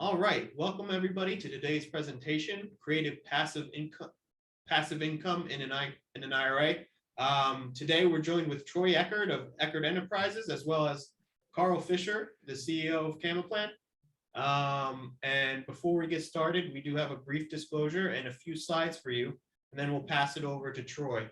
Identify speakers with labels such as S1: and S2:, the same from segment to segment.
S1: All right, welcome everybody to today's presentation, Creative Passive Income in an IRA. Today we're joined with Troy Eckard of Eckard Enterprises, as well as Carl Fisher, the CEO of Camaplan. And before we get started, we do have a brief disclosure and a few slides for you, and then we'll pass it over to Troy.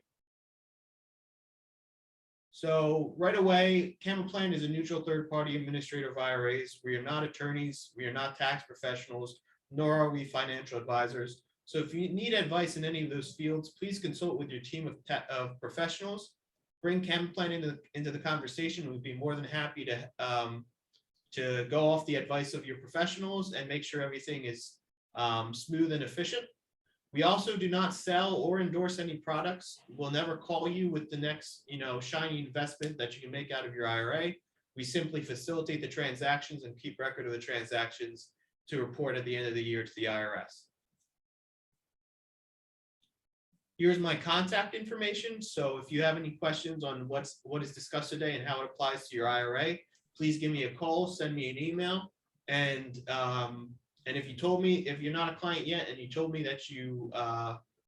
S1: So right away, Camaplan is a neutral third-party administrator of IRAs. We are not attorneys, we are not tax professionals, nor are we financial advisors. So if you need advice in any of those fields, please consult with your team of professionals. Bring Camaplan into the conversation. We'd be more than happy to go off the advice of your professionals and make sure everything is smooth and efficient. We also do not sell or endorse any products. We'll never call you with the next, shiny investment that you can make out of your IRA. We simply facilitate the transactions and keep record of the transactions to report at the end of the year to the IRS. Here's my contact information. So if you have any questions on what is discussed today and how it applies to your IRA, please give me a call, send me an email, and if you're not a client yet and you told me that you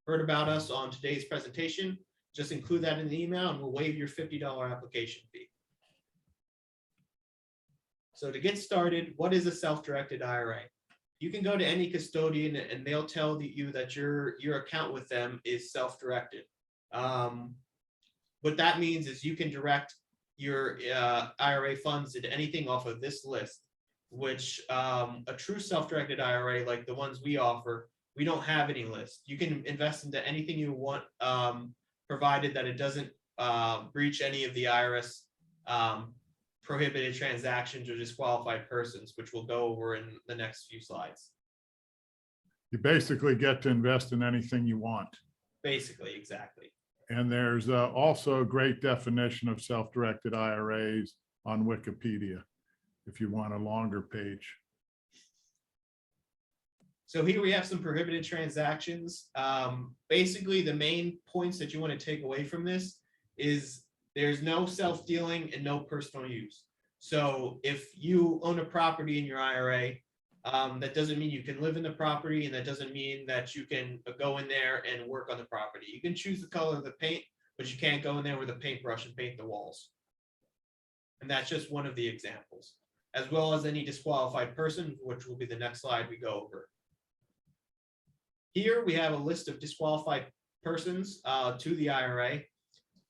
S1: heard about us on today's presentation, just include that in the email and we'll waive your $50 application fee. So to get started, what is a self-directed IRA? You can go to any custodian and they'll tell you that your account with them is self-directed. What that means is you can direct your IRA funds into anything off of this list, which a true self-directed IRA, like the ones we offer, we don't have any list. You can invest into anything you want, provided that it doesn't breach any of the IRS prohibited transactions or disqualified persons, which we'll go over in the next few slides.
S2: You basically get to invest in anything you want.
S1: Basically, exactly.
S2: And there's also a great definition of self-directed IRAs on Wikipedia, if you want a longer page.
S1: So here we have some prohibited transactions. Basically, the main points that you want to take away from this is there's no self-dealing and no personal use. So if you own a property in your IRA, that doesn't mean you can live in the property, and that doesn't mean that you can go in there and work on the property. You can choose the color of the paint, but you can't go in there with a paintbrush and paint the walls. And that's just one of the examples, as well as any disqualified person, which will be the next slide we go over. Here we have a list of disqualified persons to the IRA.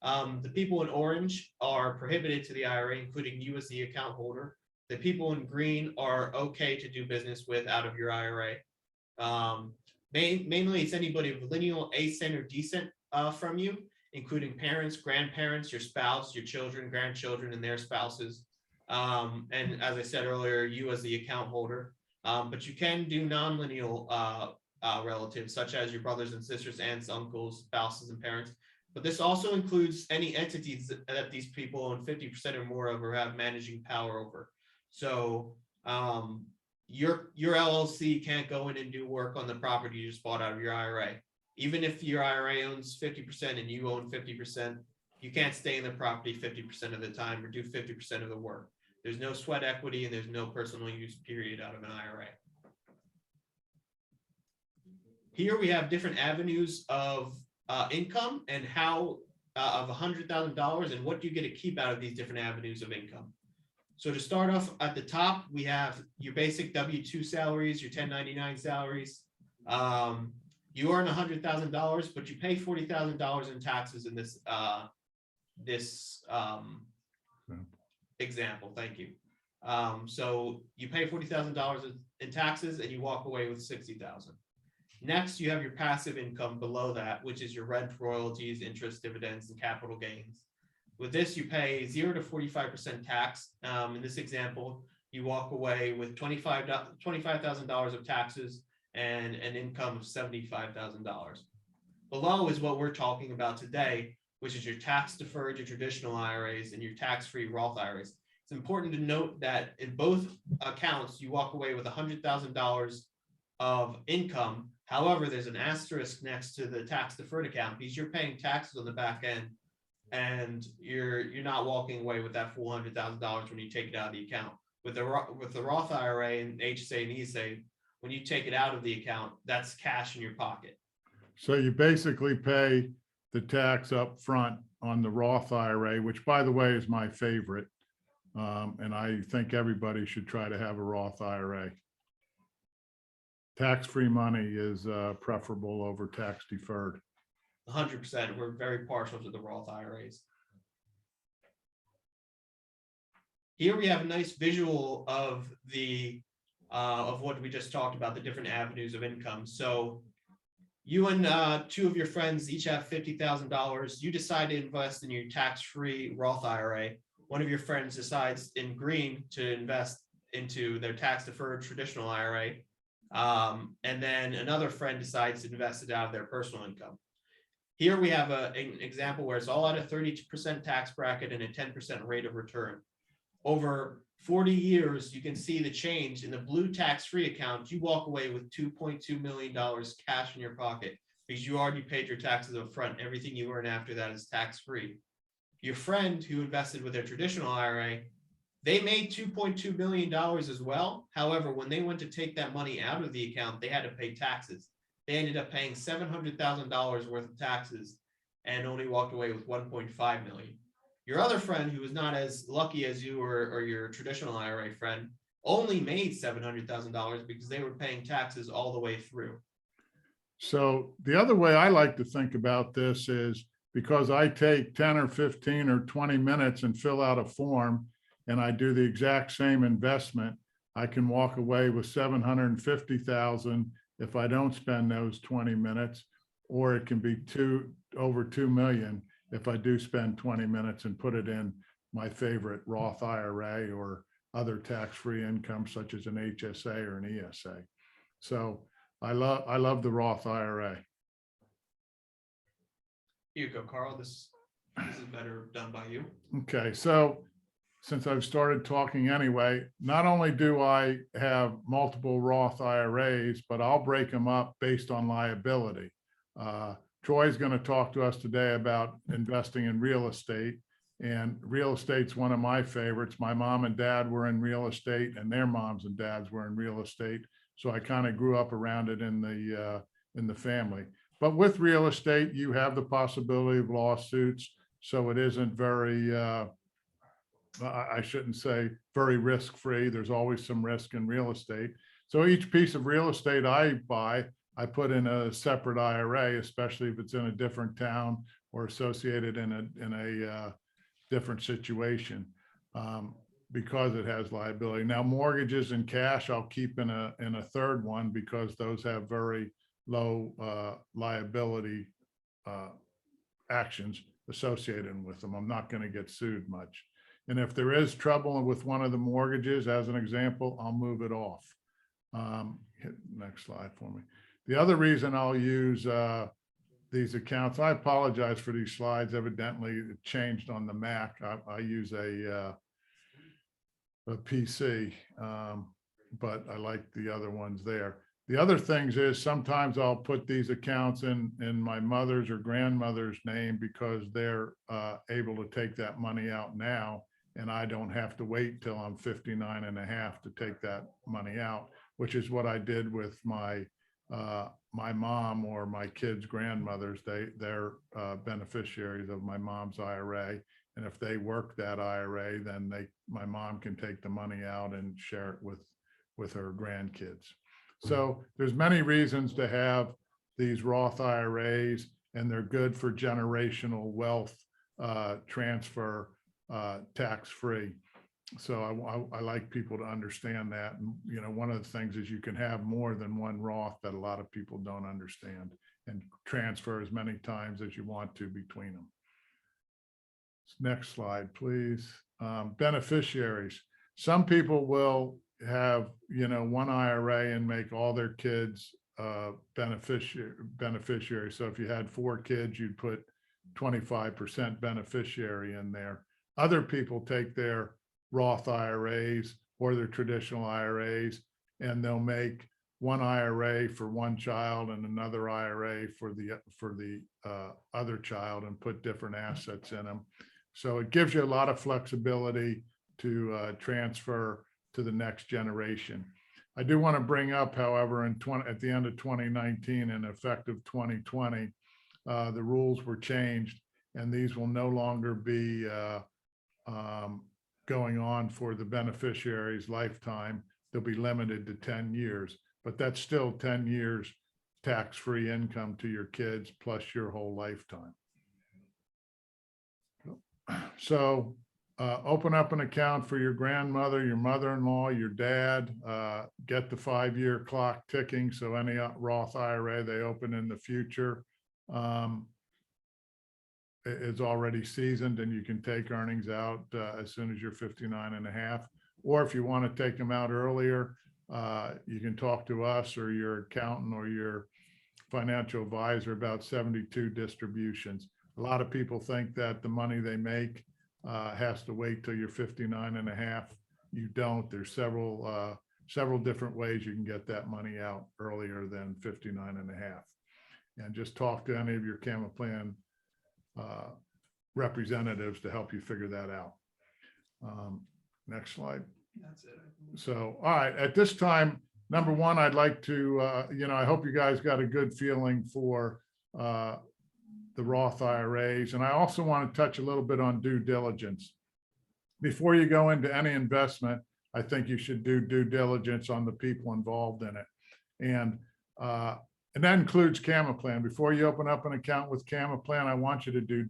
S1: The people in orange are prohibited to the IRA, including you as the account holder. The people in green are okay to do business with out of your IRA. Mainly it's anybody of lineal, ascent, or descent from you, including parents, grandparents, your spouse, your children, grandchildren, and their spouses. And as I said earlier, you as the account holder, but you can do non-lineal relatives, such as your brothers and sisters, aunts, uncles, spouses, and parents. But this also includes any entities that these people own 50% or more of or have managing power over. So your LLC can't go in and do work on the property you just bought out of your IRA. Even if your IRA owns 50% and you own 50%, you can't stay in the property 50% of the time or do 50% of the work. There's no sweat equity and there's no personal use period out of an IRA. Here we have different avenues of income and how of $100,000 and what do you get to keep out of these different avenues of income. So to start off at the top, we have your basic W-2 salaries, your 1099 salaries. You earn $100,000, but you pay $40,000 in taxes in this example. Thank you. So you pay $40,000 in taxes and you walk away with $60,000. Next, you have your passive income below that, which is your rent, royalties, interest, dividends, and capital gains. With this, you pay 0 to 45% tax. In this example, you walk away with $25,000 of taxes and an income of $75,000. Below is what we're talking about today, which is your tax deferred, your traditional IRAs, and your tax-free Roth IRAs. It's important to note that in both accounts, you walk away with $100,000 of income. However, there's an asterisk next to the tax deferred account because you're paying taxes on the back end, and you're not walking away with that full $100,000 when you take it out of the account. With the Roth IRA and HSA and ESA, when you take it out of the account, that's cash in your pocket.
S2: So you basically pay the tax up front on the Roth IRA, which by the way is my favorite. And I think everybody should try to have a Roth IRA. Tax-free money is preferable over tax deferred.
S1: 100%. We're very partial to the Roth IRAs. Here we have a nice visual of what we just talked about, the different avenues of income. So you and two of your friends each have $50,000. You decide to invest in your tax-free Roth IRA. One of your friends decides in green to invest into their tax-deferred traditional IRA. And then another friend decides to invest it out of their personal income. Here we have an example where it's all at a 30% tax bracket and a 10% rate of return. Over 40 years, you can see the change in the blue tax-free account. You walk away with $2.2 million cash in your pocket because you already paid your taxes up front. Everything you earn after that is tax-free. Your friend who invested with their traditional IRA, they made $2.2 million as well. However, when they went to take that money out of the account, they had to pay taxes. They ended up paying $700,000 worth of taxes and only walked away with $1.5 million. Your other friend, who was not as lucky as you or your traditional IRA friend, only made $700,000 because they were paying taxes all the way through.
S2: So the other way I like to think about this is because I take 10 or 15 or 20 minutes and fill out a form and I do the exact same investment, I can walk away with $750,000 if I don't spend those 20 minutes, or it can be over 2 million if I do spend 20 minutes and put it in my favorite Roth IRA or other tax-free income such as an HSA or an ESA. So I love the Roth IRA.
S1: Here you go, Carl. This is better done by you.
S2: Okay, so since I've started talking anyway, not only do I have multiple Roth IRAs, but I'll break them up based on liability. Troy's going to talk to us today about investing in real estate, and real estate's one of my favorites. My mom and dad were in real estate and their moms and dads were in real estate. So I kind of grew up around it in the family. But with real estate, you have the possibility of lawsuits. So it isn't very, I shouldn't say very risk-free. There's always some risk in real estate. So each piece of real estate I buy, I put in a separate IRA, especially if it's in a different town or associated in a different situation, because it has liability. Now, mortgages and cash, I'll keep in a third one because those have very low liability actions associated with them. I'm not going to get sued much. And if there is trouble with one of the mortgages, as an example, I'll move it off. Hit next slide for me. The other reason I'll use these accounts, I apologize for these slides. Evidently, it changed on the Mac. I use a PC, but I like the other ones there. The other things is sometimes I'll put these accounts in my mother's or grandmother's name because they're able to take that money out now, and I don't have to wait till I'm 59 and a half to take that money out, which is what I did with my mom or my kids' grandmothers. They're beneficiaries of my mom's IRA. And if they work that IRA, then my mom can take the money out and share it with her grandkids. So there's many reasons to have these Roth IRAs, and they're good for generational wealth transfer, tax-free. So I like people to understand that. And, you know, one of the things is you can have more than one Roth that a lot of people don't understand, and transfer as many times as you want to between them. Next slide, please. Beneficiaries. Some people will have, you know, one IRA and make all their kids beneficiaries. So if you had 4 kids, you'd put 25% beneficiary in there. Other people take their Roth IRAs or their traditional IRAs, and they'll make one IRA for one child and another IRA for the other child, and put different assets in them. So it gives you a lot of flexibility to transfer to the next generation. I do want to bring up, however, at the end of 2019 and effective 2020, the rules were changed, and these will no longer be going on for the beneficiary's lifetime. They'll be limited to 10 years, but that's still 10 years tax-free income to your kids plus your whole lifetime. So open up an account for your grandmother, your mother-in-law, your dad, get the 5-year clock ticking. So any Roth IRA they open in the future is already seasoned, and you can take earnings out as soon as you're 59 and a half. Or if you want to take them out earlier, you can talk to us or your accountant or your financial advisor about 72 distributions. A lot of people think that the money they make has to wait till you're 59 and a half. You don't. There's several different ways you can get that money out earlier than 59 and a half. And just talk to any of your Camaplan representatives to help you figure that out. Next slide.
S1: That's it.
S2: So, all right, at this time, number one, I'd like to, I hope you guys got a good feeling for the Roth IRAs. And I also want to touch a little bit on due diligence. Before you go into any investment, I think you should do due diligence on the people involved in it. And that includes Camaplan. Before you open up an account with Camaplan, I want you to do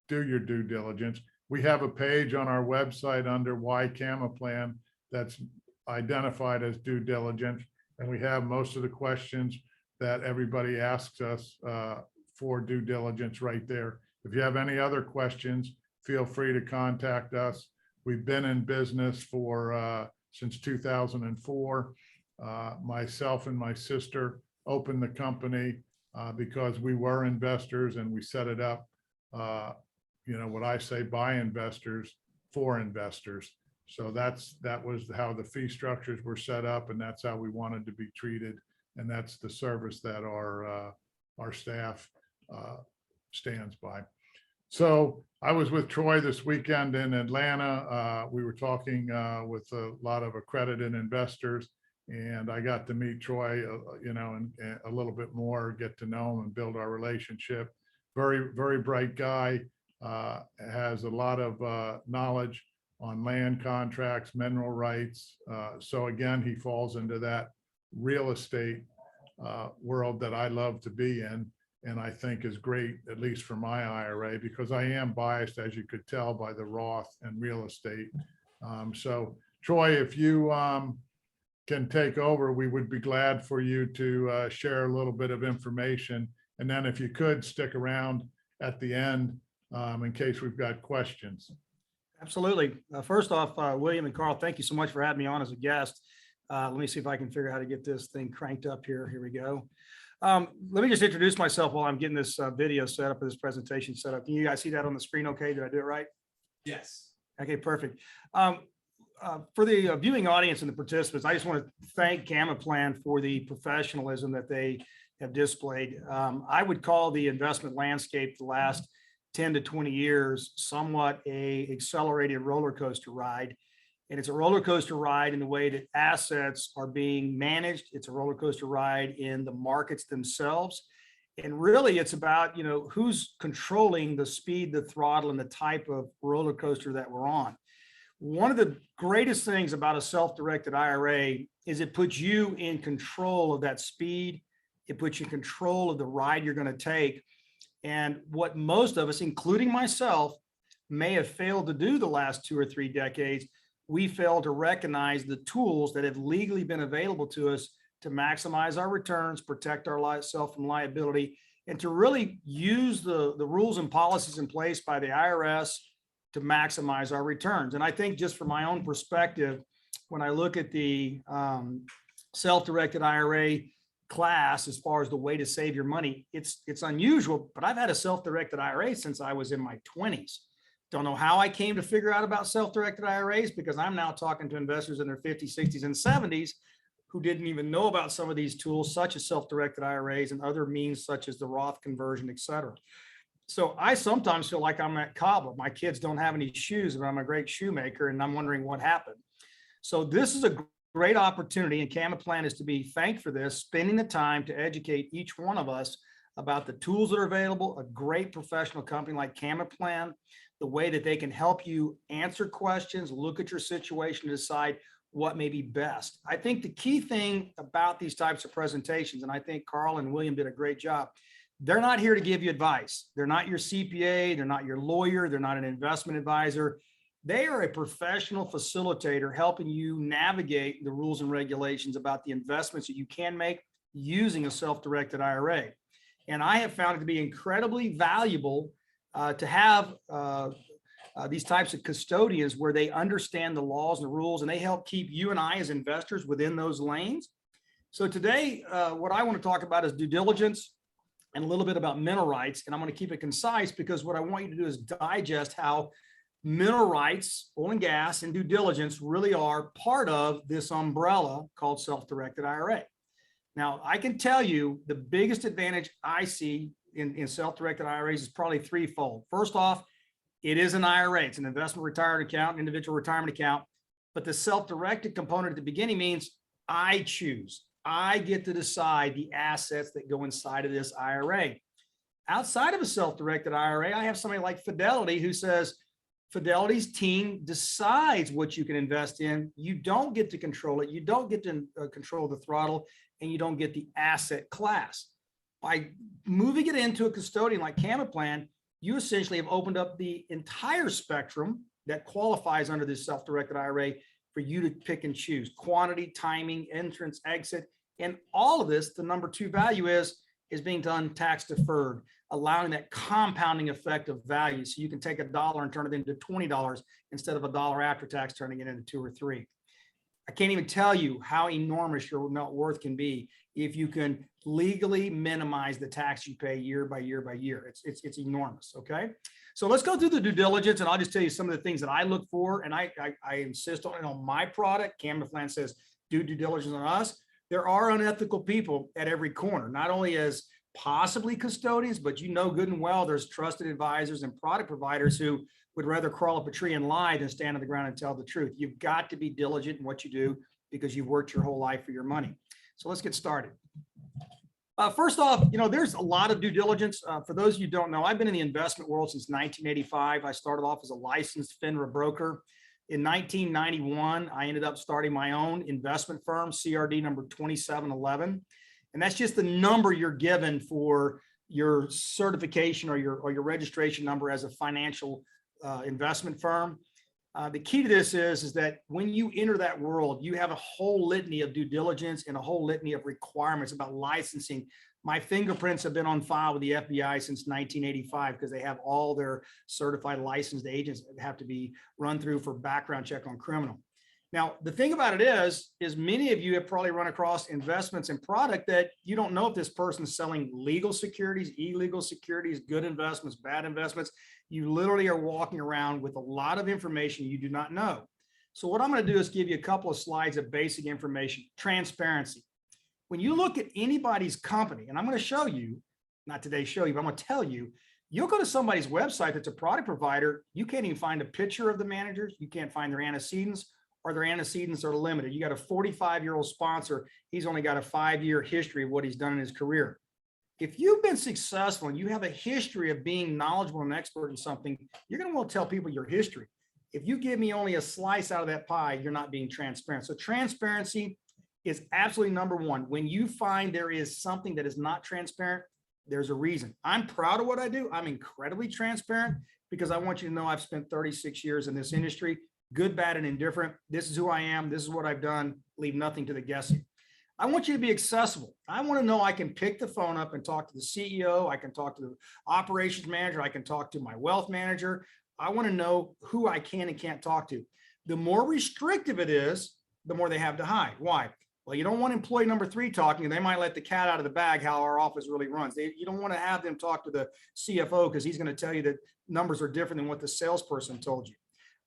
S2: your due diligence. We have a page on our website under Why Camaplan that's identified as due diligence. And we have most of the questions that everybody asks us for due diligence right there. If you have any other questions, feel free to contact us. We've been in business for since 2004. Myself and my sister opened the company because we were investors, and we set it up, what I say, by investors for investors. So that was how the fee structures were set up, and that's how we wanted to be treated. And that's the service that our staff stands by. So I was with Troy this weekend in Atlanta. We were talking with a lot of accredited investors, and I got to meet Troy, and a little bit more, get to know him and build our relationship. Very, very bright guy, has a lot of knowledge on land contracts, mineral rights. So again, he falls into that real estate world that I love to be in, and I think is great, at least for my IRA, because I am biased, as you could tell, by the Roth and real estate. So Troy, if you can take over, we would be glad for you to share a little bit of information. And then if you could stick around at the end in case we've got questions.
S3: Absolutely. First off, William and Carl, thank you so much for having me on as a guest. Let me see if I can figure out how to get this thing cranked up here. Here we go. Let me just introduce myself while I'm getting this video set up, or this presentation set up. Can you guys see that on the screen okay? Did I do it right?
S1: Yes.
S3: Okay, perfect. For the viewing audience and the participants, I just want to thank Camaplan for the professionalism that they have displayed. I would call the investment landscape the last 10 to 20 years somewhat a accelerated roller coaster ride. And it's a roller coaster ride in the way that assets are being managed. It's a roller coaster ride in the markets themselves. And really it's about, who's controlling the speed, the throttle, and the type of roller coaster that we're on. One of the greatest things about a self-directed IRA is it puts you in control of that speed. It puts you in control of the ride you're going to take. And what most of us, including myself, may have failed to do the last 2 or 3 decades, we fail to recognize the tools that have legally been available to us to maximize our returns, protect our self from liability, and to really use the rules and policies in place by the IRS to maximize our returns. And I think, just from my own perspective, when I look at the self-directed IRA class, as far as the way to save your money, it's unusual, but I've had a self-directed IRA since I was in my 20s. Don't know how I came to figure out about self-directed IRAs, because I'm now talking to investors in their 50s, 60s, and 70s who didn't even know about some of these tools, such as self-directed IRAs and other means such as the Roth conversion, et cetera. So I sometimes feel like I'm that cobbler. My kids don't have any shoes, but I'm a great shoemaker, and I'm wondering what happened. So this is a great opportunity, and Camaplan is to be thanked for this, spending the time to educate each one of us about the tools that are available, a great professional company like Camaplan, the way that they can help you answer questions, look at your situation, decide what may be best. I think the key thing about these types of presentations, and I think Carl and William did a great job, they're not here to give you advice. They're not your CPA, they're not your lawyer, they're not an investment advisor. They are a professional facilitator helping you navigate the rules and regulations about the investments that you can make using a self-directed IRA. And I have found it to be incredibly valuable to have these types of custodians where they understand the laws and the rules, and they help keep you and I as investors within those lanes. So today, what I want to talk about is due diligence and a little bit about mineral rights. And I'm going to keep it concise because what I want you to do is digest how mineral rights, oil and gas, and due diligence really are part of this umbrella called self-directed IRA. Now, I can tell you the biggest advantage I see in self-directed IRAs is probably threefold. First off, it is an IRA. It's an investment retirement account, an individual retirement account. But the self-directed component at the beginning means I choose. I get to decide the assets that go inside of this IRA. Outside of a self-directed IRA, I have somebody like Fidelity who says, Fidelity's team decides what you can invest in. You don't get to control it. You don't get to control the throttle, and you don't get the asset class. By moving it into a custodian like Camaplan, you essentially have opened up the entire spectrum that qualifies under this self-directed IRA for you to pick and choose quantity, timing, entrance, exit, and all of this. The number two value is being done tax deferred, allowing that compounding effect of value. So you can take $1 and turn it into $20 instead of $1 after tax, turning it into 2 or 3. I can't even tell you how enormous your net worth can be if you can legally minimize the tax you pay year by year by year. It's enormous. Okay. So let's go through the due diligence, and I'll just tell you some of the things that I look for. And I insist on it on my product. Camaplan says do due diligence on us. There are unethical people at every corner, not only as possibly custodians, but you know good and well there's trusted advisors and product providers who would rather crawl up a tree and lie than stand on the ground and tell the truth. You've got to be diligent in what you do because you've worked your whole life for your money. So let's get started. First off, there's a lot of due diligence. For those of you who don't know, I've been in the investment world since 1985. I started off as a licensed FINRA broker. In 1991, I ended up starting my own investment firm, CRD number 2711. And that's just the number you're given for your certification or your registration number as a financial investment firm. The key to this is that when you enter that world, you have a whole litany of due diligence and a whole litany of requirements about licensing. My fingerprints have been on file with the FBI since 1985 because they have all their certified licensed agents that have to be run through for background check on criminal. Now, the thing about it is many of you have probably run across investments and product that you don't know if this person's selling legal securities, illegal securities, good investments, bad investments. You literally are walking around with a lot of information you do not know. So what I'm going to do is give you a couple of slides of basic information. Transparency. When you look at anybody's company, and I'm going to show you, not today show you, but I'm going to tell you, you'll go to somebody's website that's a product provider. You can't even find a picture of the managers. You can't find their antecedents, or their antecedents are limited. You got a 45-year-old sponsor. He's only got a 5-year history of what he's done in his career. If you've been successful and you have a history of being knowledgeable and expert in something, you're going to want to tell people your history. If you give me only a slice out of that pie, you're not being transparent. So transparency is absolutely number one. When you find there is something that is not transparent, there's a reason. I'm proud of what I do. I'm incredibly transparent because I want you to know I've spent 36 years in this industry, good, bad, and indifferent. This is who I am. This is what I've done. Leave nothing to the guessing. I want you to be accessible. I want to know I can pick the phone up and talk to the CEO. I can talk to the operations manager. I can talk to my wealth manager. I want to know who I can and can't talk to. The more restrictive it is, the more they have to hide. Why? Well, you don't want employee number 3 talking. They might let the cat out of the bag how our office really runs. You don't want to have them talk to the CFO because he's going to tell you that numbers are different than what the salesperson told you.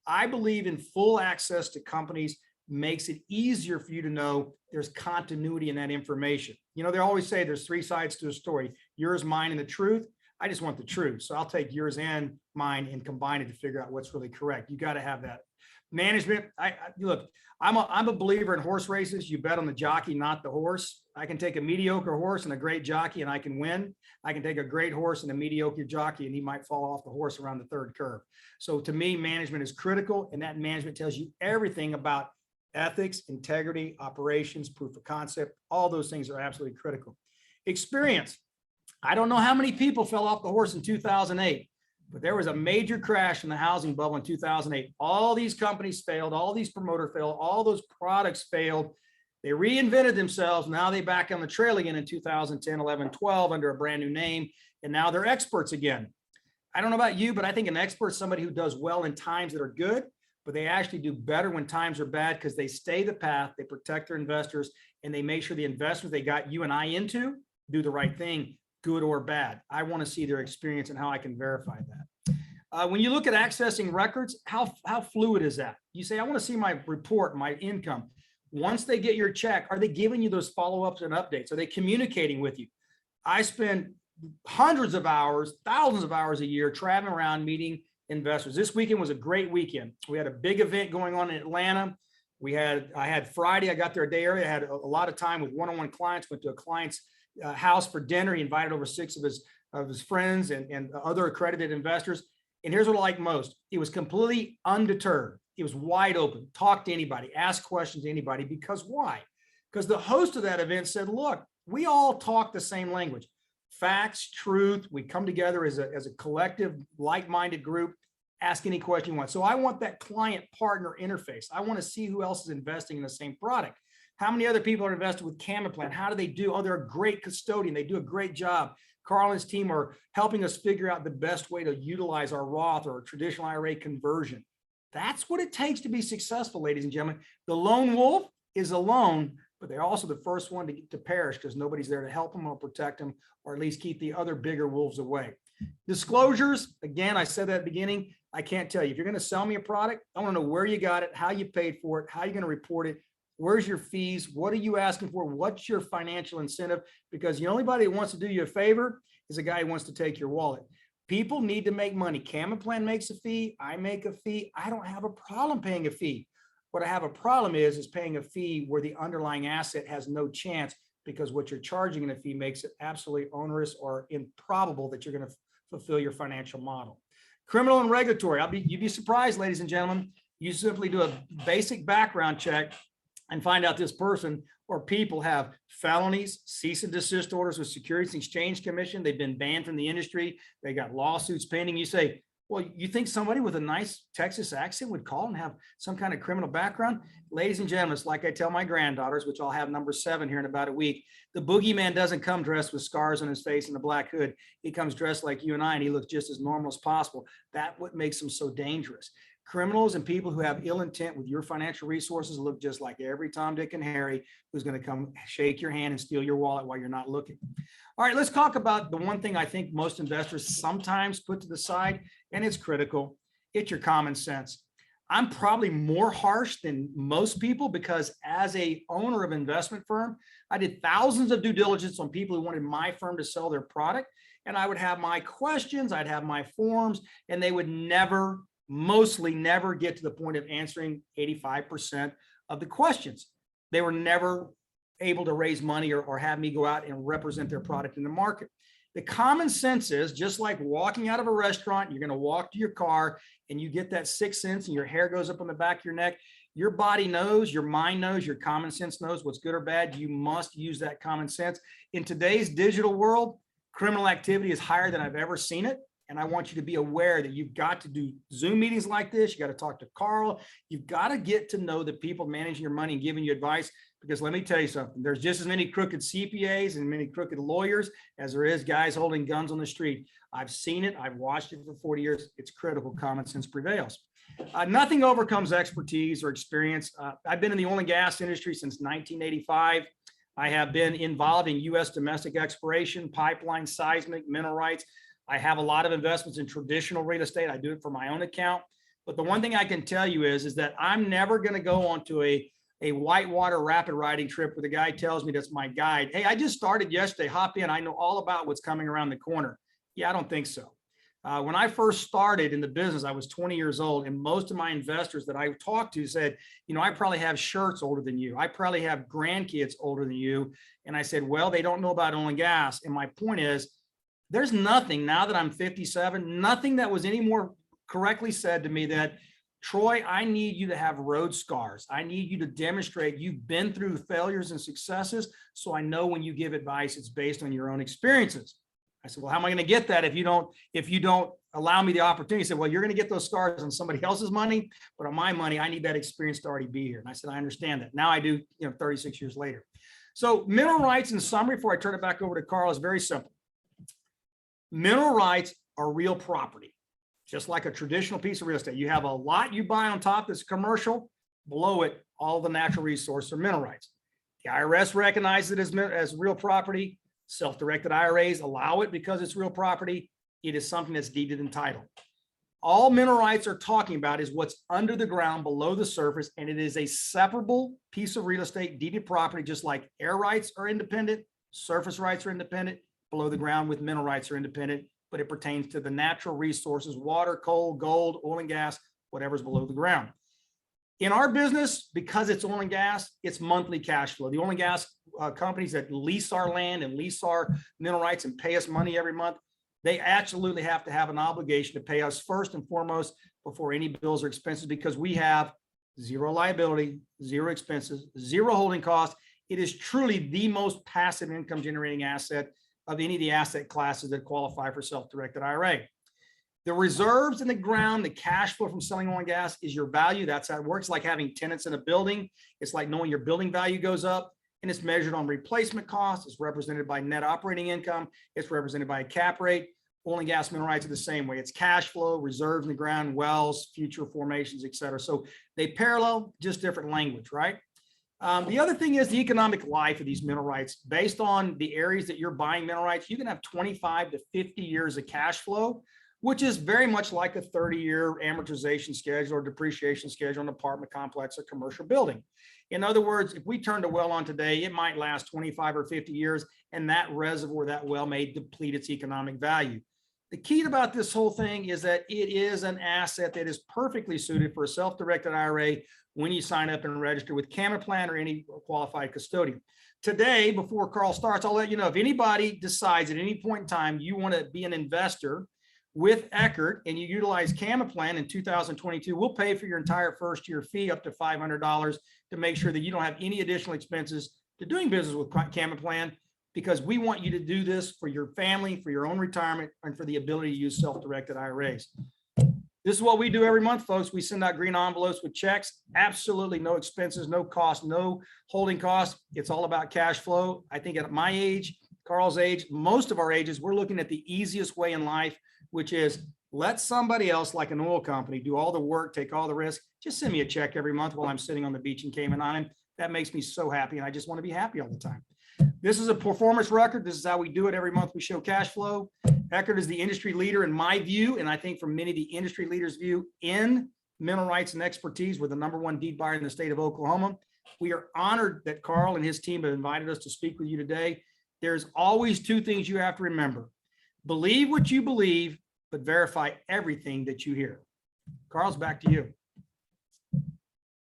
S3: I believe in full access to companies makes it easier for you to know there's continuity in that information. They always say there's 3 sides to a story, yours, mine, and the truth. I just want the truth. So I'll take yours and mine and combine it to figure out what's really correct. You got to have that. Management, look, I'm a believer in horse races. You bet on the jockey, not the horse. I can take a mediocre horse and a great jockey and I can win. I can take a great horse and a mediocre jockey and he might fall off the horse around the third curve. So to me, management is critical, and that management tells you everything about ethics, integrity, operations, proof of concept. All those things are absolutely critical. Experience. I don't know how many people fell off the horse in 2008. But there was a major crash in the housing bubble in 2008. All these companies failed. All these promoters failed. All those products failed. They reinvented themselves. Now they back on the trail again in 2010, 11, 12 under a brand new name. And now they're experts again. I don't know about you, but I think an expert is somebody who does well in times that are good, but they actually do better when times are bad because they stay the path, they protect their investors, and they make sure the investments they got you and I into do the right thing, good or bad. I want to see their experience and how I can verify that. When you look at accessing records, how fluid is that? You say, I want to see my report, my income. Once they get your check, are they giving you those follow-ups and updates? Are they communicating with you? I spend hundreds of hours, thousands of hours a year traveling around meeting investors. This weekend was a great weekend. We had a big event going on in Atlanta. I had Friday, I got there a day early. I had a lot of time with one-on-one clients, went to a client's house for dinner. He invited over 6 of his friends and other accredited investors. And here's what I like most. He was completely undeterred. He was wide open, talk to anybody, ask questions to anybody. Because why? Because the host of that event said, look, we all talk the same language, facts, truth. We come together as a collective, like-minded group, ask any question you want. So I want that client partner interface. I want to see who else is investing in the same product. How many other people are invested with Camaplan? How do they do? Oh, they're a great custodian. They do a great job. Carl and his team are helping us figure out the best way to utilize our Roth or traditional IRA conversion. That's what it takes to be successful, ladies and gentlemen. The lone wolf is alone, but they're also the first one to perish because nobody's there to help them or protect them, or at least keep the other bigger wolves away. Disclosures, again, I said that at the beginning. I can't tell you. If you're going to sell me a product, I want to know where you got it, how you paid for it, how you're going to report it, where's your fees, what are you asking for, what's your financial incentive? Because the only body that wants to do you a favor is a guy who wants to take your wallet. People need to make money. Camaplan makes a fee. I make a fee. I don't have a problem paying a fee. What I have a problem is paying a fee where the underlying asset has no chance, because what you're charging in a fee makes it absolutely onerous or improbable that you're going to fulfill your financial model. Criminal and regulatory. You'd be surprised, ladies and gentlemen. You simply do a basic background check and find out this person or people have felonies, cease and desist orders with Securities and Exchange Commission. They've been banned from the industry. They got lawsuits pending. You say, well, you think somebody with a nice Texas accent would call and have some kind of criminal background? Ladies and gentlemen, it's like I tell my granddaughters, which I'll have number 7 here in about a week. The boogeyman doesn't come dressed with scars on his face and a black hood. He comes dressed like you and I, and he looks just as normal as possible. That's what makes him so dangerous. Criminals and people who have ill intent with your financial resources look just like every Tom, Dick, and Harry who's going to come shake your hand and steal your wallet while you're not looking. All right, let's talk about the one thing I think most investors sometimes put to the side, and it's critical. It's your common sense. I'm probably more harsh than most people because as a owner of an investment firm, I did thousands of due diligence on people who wanted my firm to sell their product. And I would have my questions, I'd have my forms, and they would mostly never get to the point of answering 85% of the questions. They were never able to raise money or have me go out and represent their product in the market. The common sense is just like walking out of a restaurant, you're going to walk to your car and you get that 6th sense and your hair goes up on the back of your neck. Your body knows, your mind knows, your common sense knows what's good or bad. You must use that common sense. In today's digital world, criminal activity is higher than I've ever seen it. And I want you to be aware that you've got to do Zoom meetings like this. You got to talk to Carl. You've got to get to know the people managing your money and giving you advice. Because let me tell you something, there's just as many crooked CPAs and many crooked lawyers as there is guys holding guns on the street. I've seen it. I've watched it for 40 years. It's critical. Common sense prevails. Nothing overcomes expertise or experience. I've been in the oil and gas industry since 1985. I have been involved in U.S. domestic exploration, pipeline, seismic, mineral rights. I have a lot of investments in traditional real estate. I do it for my own account. But the one thing I can tell you is that I'm never going to go onto a whitewater rapid riding trip where the guy tells me that's my guide. Hey, I just started yesterday. Hop in. I know all about what's coming around the corner. Yeah, I don't think so. When I first started in the business, I was 20 years old, and most of my investors that I talked to said, I probably have shirts older than you. I probably have grandkids older than you. And I said, well, they don't know about oil and gas. And my point is, there's nothing now that I'm 57, nothing that was any more correctly said to me that, Troy, I need you to have road scars. I need you to demonstrate you've been through failures and successes. So I know when you give advice, it's based on your own experiences. I said, well, how am I going to get that if you don't allow me the opportunity? He said, well, you're going to get those scars on somebody else's money, but on my money, I need that experience to already be here. And I said, I understand that. Now I do, 36 years later. So mineral rights, in summary, before I turn it back over to Carl, is very simple. Mineral rights are real property, just like a traditional piece of real estate. You have a lot you buy on top that's commercial, below it, all the natural resources are mineral rights. The IRS recognizes it as real property. Self-directed IRAs allow it because it's real property. It is something that's deeded in title. All mineral rights are talking about is what's under the ground below the surface, and it is a separable piece of real estate, deeded property, just like air rights are independent, surface rights are independent, below the ground with mineral rights are independent, but it pertains to the natural resources, water, coal, gold, oil and gas, whatever's below the ground. In our business, because it's oil and gas, it's monthly cash flow. The oil and gas companies that lease our land and lease our mineral rights and pay us money every month, they absolutely have to have an obligation to pay us first and foremost before any bills or expenses, because we have zero liability, zero expenses, zero holding costs. It is truly the most passive income generating asset of any of the asset classes that qualify for self-directed IRA. The reserves in the ground, the cash flow from selling oil and gas is your value. That's how it works. Like having tenants in a building. It's like knowing your building value goes up, and it's measured on replacement costs. It's represented by net operating income. It's represented by a cap rate. Oil and gas mineral rights are the same way. It's cash flow, reserves in the ground, wells, future formations, et cetera. So they parallel, just different language, right? The other thing is the economic life of these mineral rights. Based on the areas that you're buying mineral rights, you can have 25 to 50 years of cash flow, which is very much like a 30-year amortization schedule or depreciation schedule in an apartment complex or commercial building. In other words, if we turned a well on today, it might last 25 or 50 years, and that reservoir, that well may deplete its economic value. The key about this whole thing is that it is an asset that is perfectly suited for a self-directed IRA when you sign up and register with Camaplan or any qualified custodian. Today, before Carl starts, I'll let you know if anybody decides at any point in time you want to be an investor with Eckard and you utilize Camaplan in 2022, we'll pay for your entire first year fee up to $500 to make sure that you don't have any additional expenses to doing business with Camaplan, because we want you to do this for your family, for your own retirement, and for the ability to use self-directed IRAs. This is what we do every month, folks. We send out green envelopes with checks, absolutely no expenses, no cost, no holding costs. It's all about cash flow. I think at my age, Carl's age, most of our ages, we're looking at the easiest way in life, which is let somebody else, like an oil company, do all the work, take all the risk. Just send me a check every month while I'm sitting on the beach in Cayman Island. That makes me so happy, and I just want to be happy all the time. This is a performance record. This is how we do it every month. We show cash flow. Eckard is the industry leader in my view, and I think from many of the industry leaders' view in mineral rights and expertise. We're the #1 deed buyer in the state of Oklahoma. We are honored that Carl and his team have invited us to speak with you today. There's always two things you have to remember. Believe what you believe, but verify everything that you hear. Carl's back to you.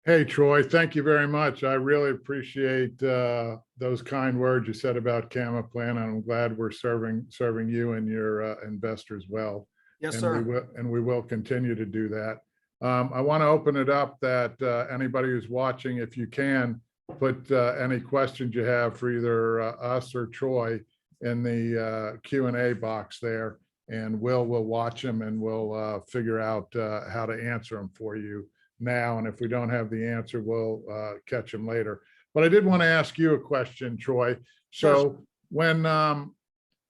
S2: Hey, Troy, thank you very much. I really appreciate those kind words you said about Camaplan. I'm glad we're serving you and your investors well.
S3: Yes, sir.
S2: And we will continue to do that. I want to open it up that anybody who's watching, if you can, put any questions you have for either us or Troy in the Q&A box there, and we'll watch them and we'll figure out how to answer them for you now. And if we don't have the answer, we'll catch them later. But I did want to ask you a question, Troy. So
S3: Sure.
S2: When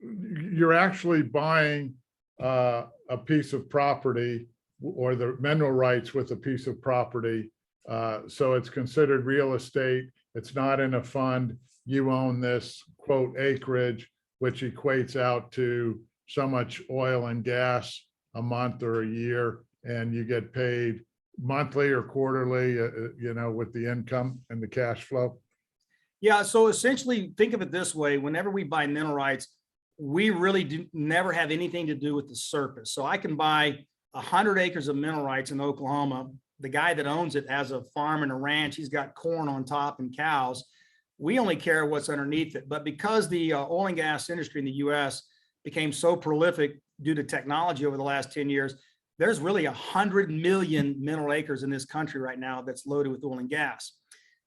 S2: you're actually buying a piece of property or the mineral rights with a piece of property, so it's considered real estate, it's not in a fund, you own this quote acreage, which equates out to so much oil and gas a month or a year, and you get paid monthly or quarterly, with the income and the cash flow?
S3: Yeah, so essentially think of it this way. Whenever we buy mineral rights, we really never have anything to do with the surface. So I can buy 100 acres of mineral rights in Oklahoma. The guy that owns it has a farm and a ranch. He's got corn on top and cows. We only care what's underneath it. But because the oil and gas industry in the US became so prolific due to technology over the last 10 years, there's really 100 million mineral acres in this country right now that's loaded with oil and gas.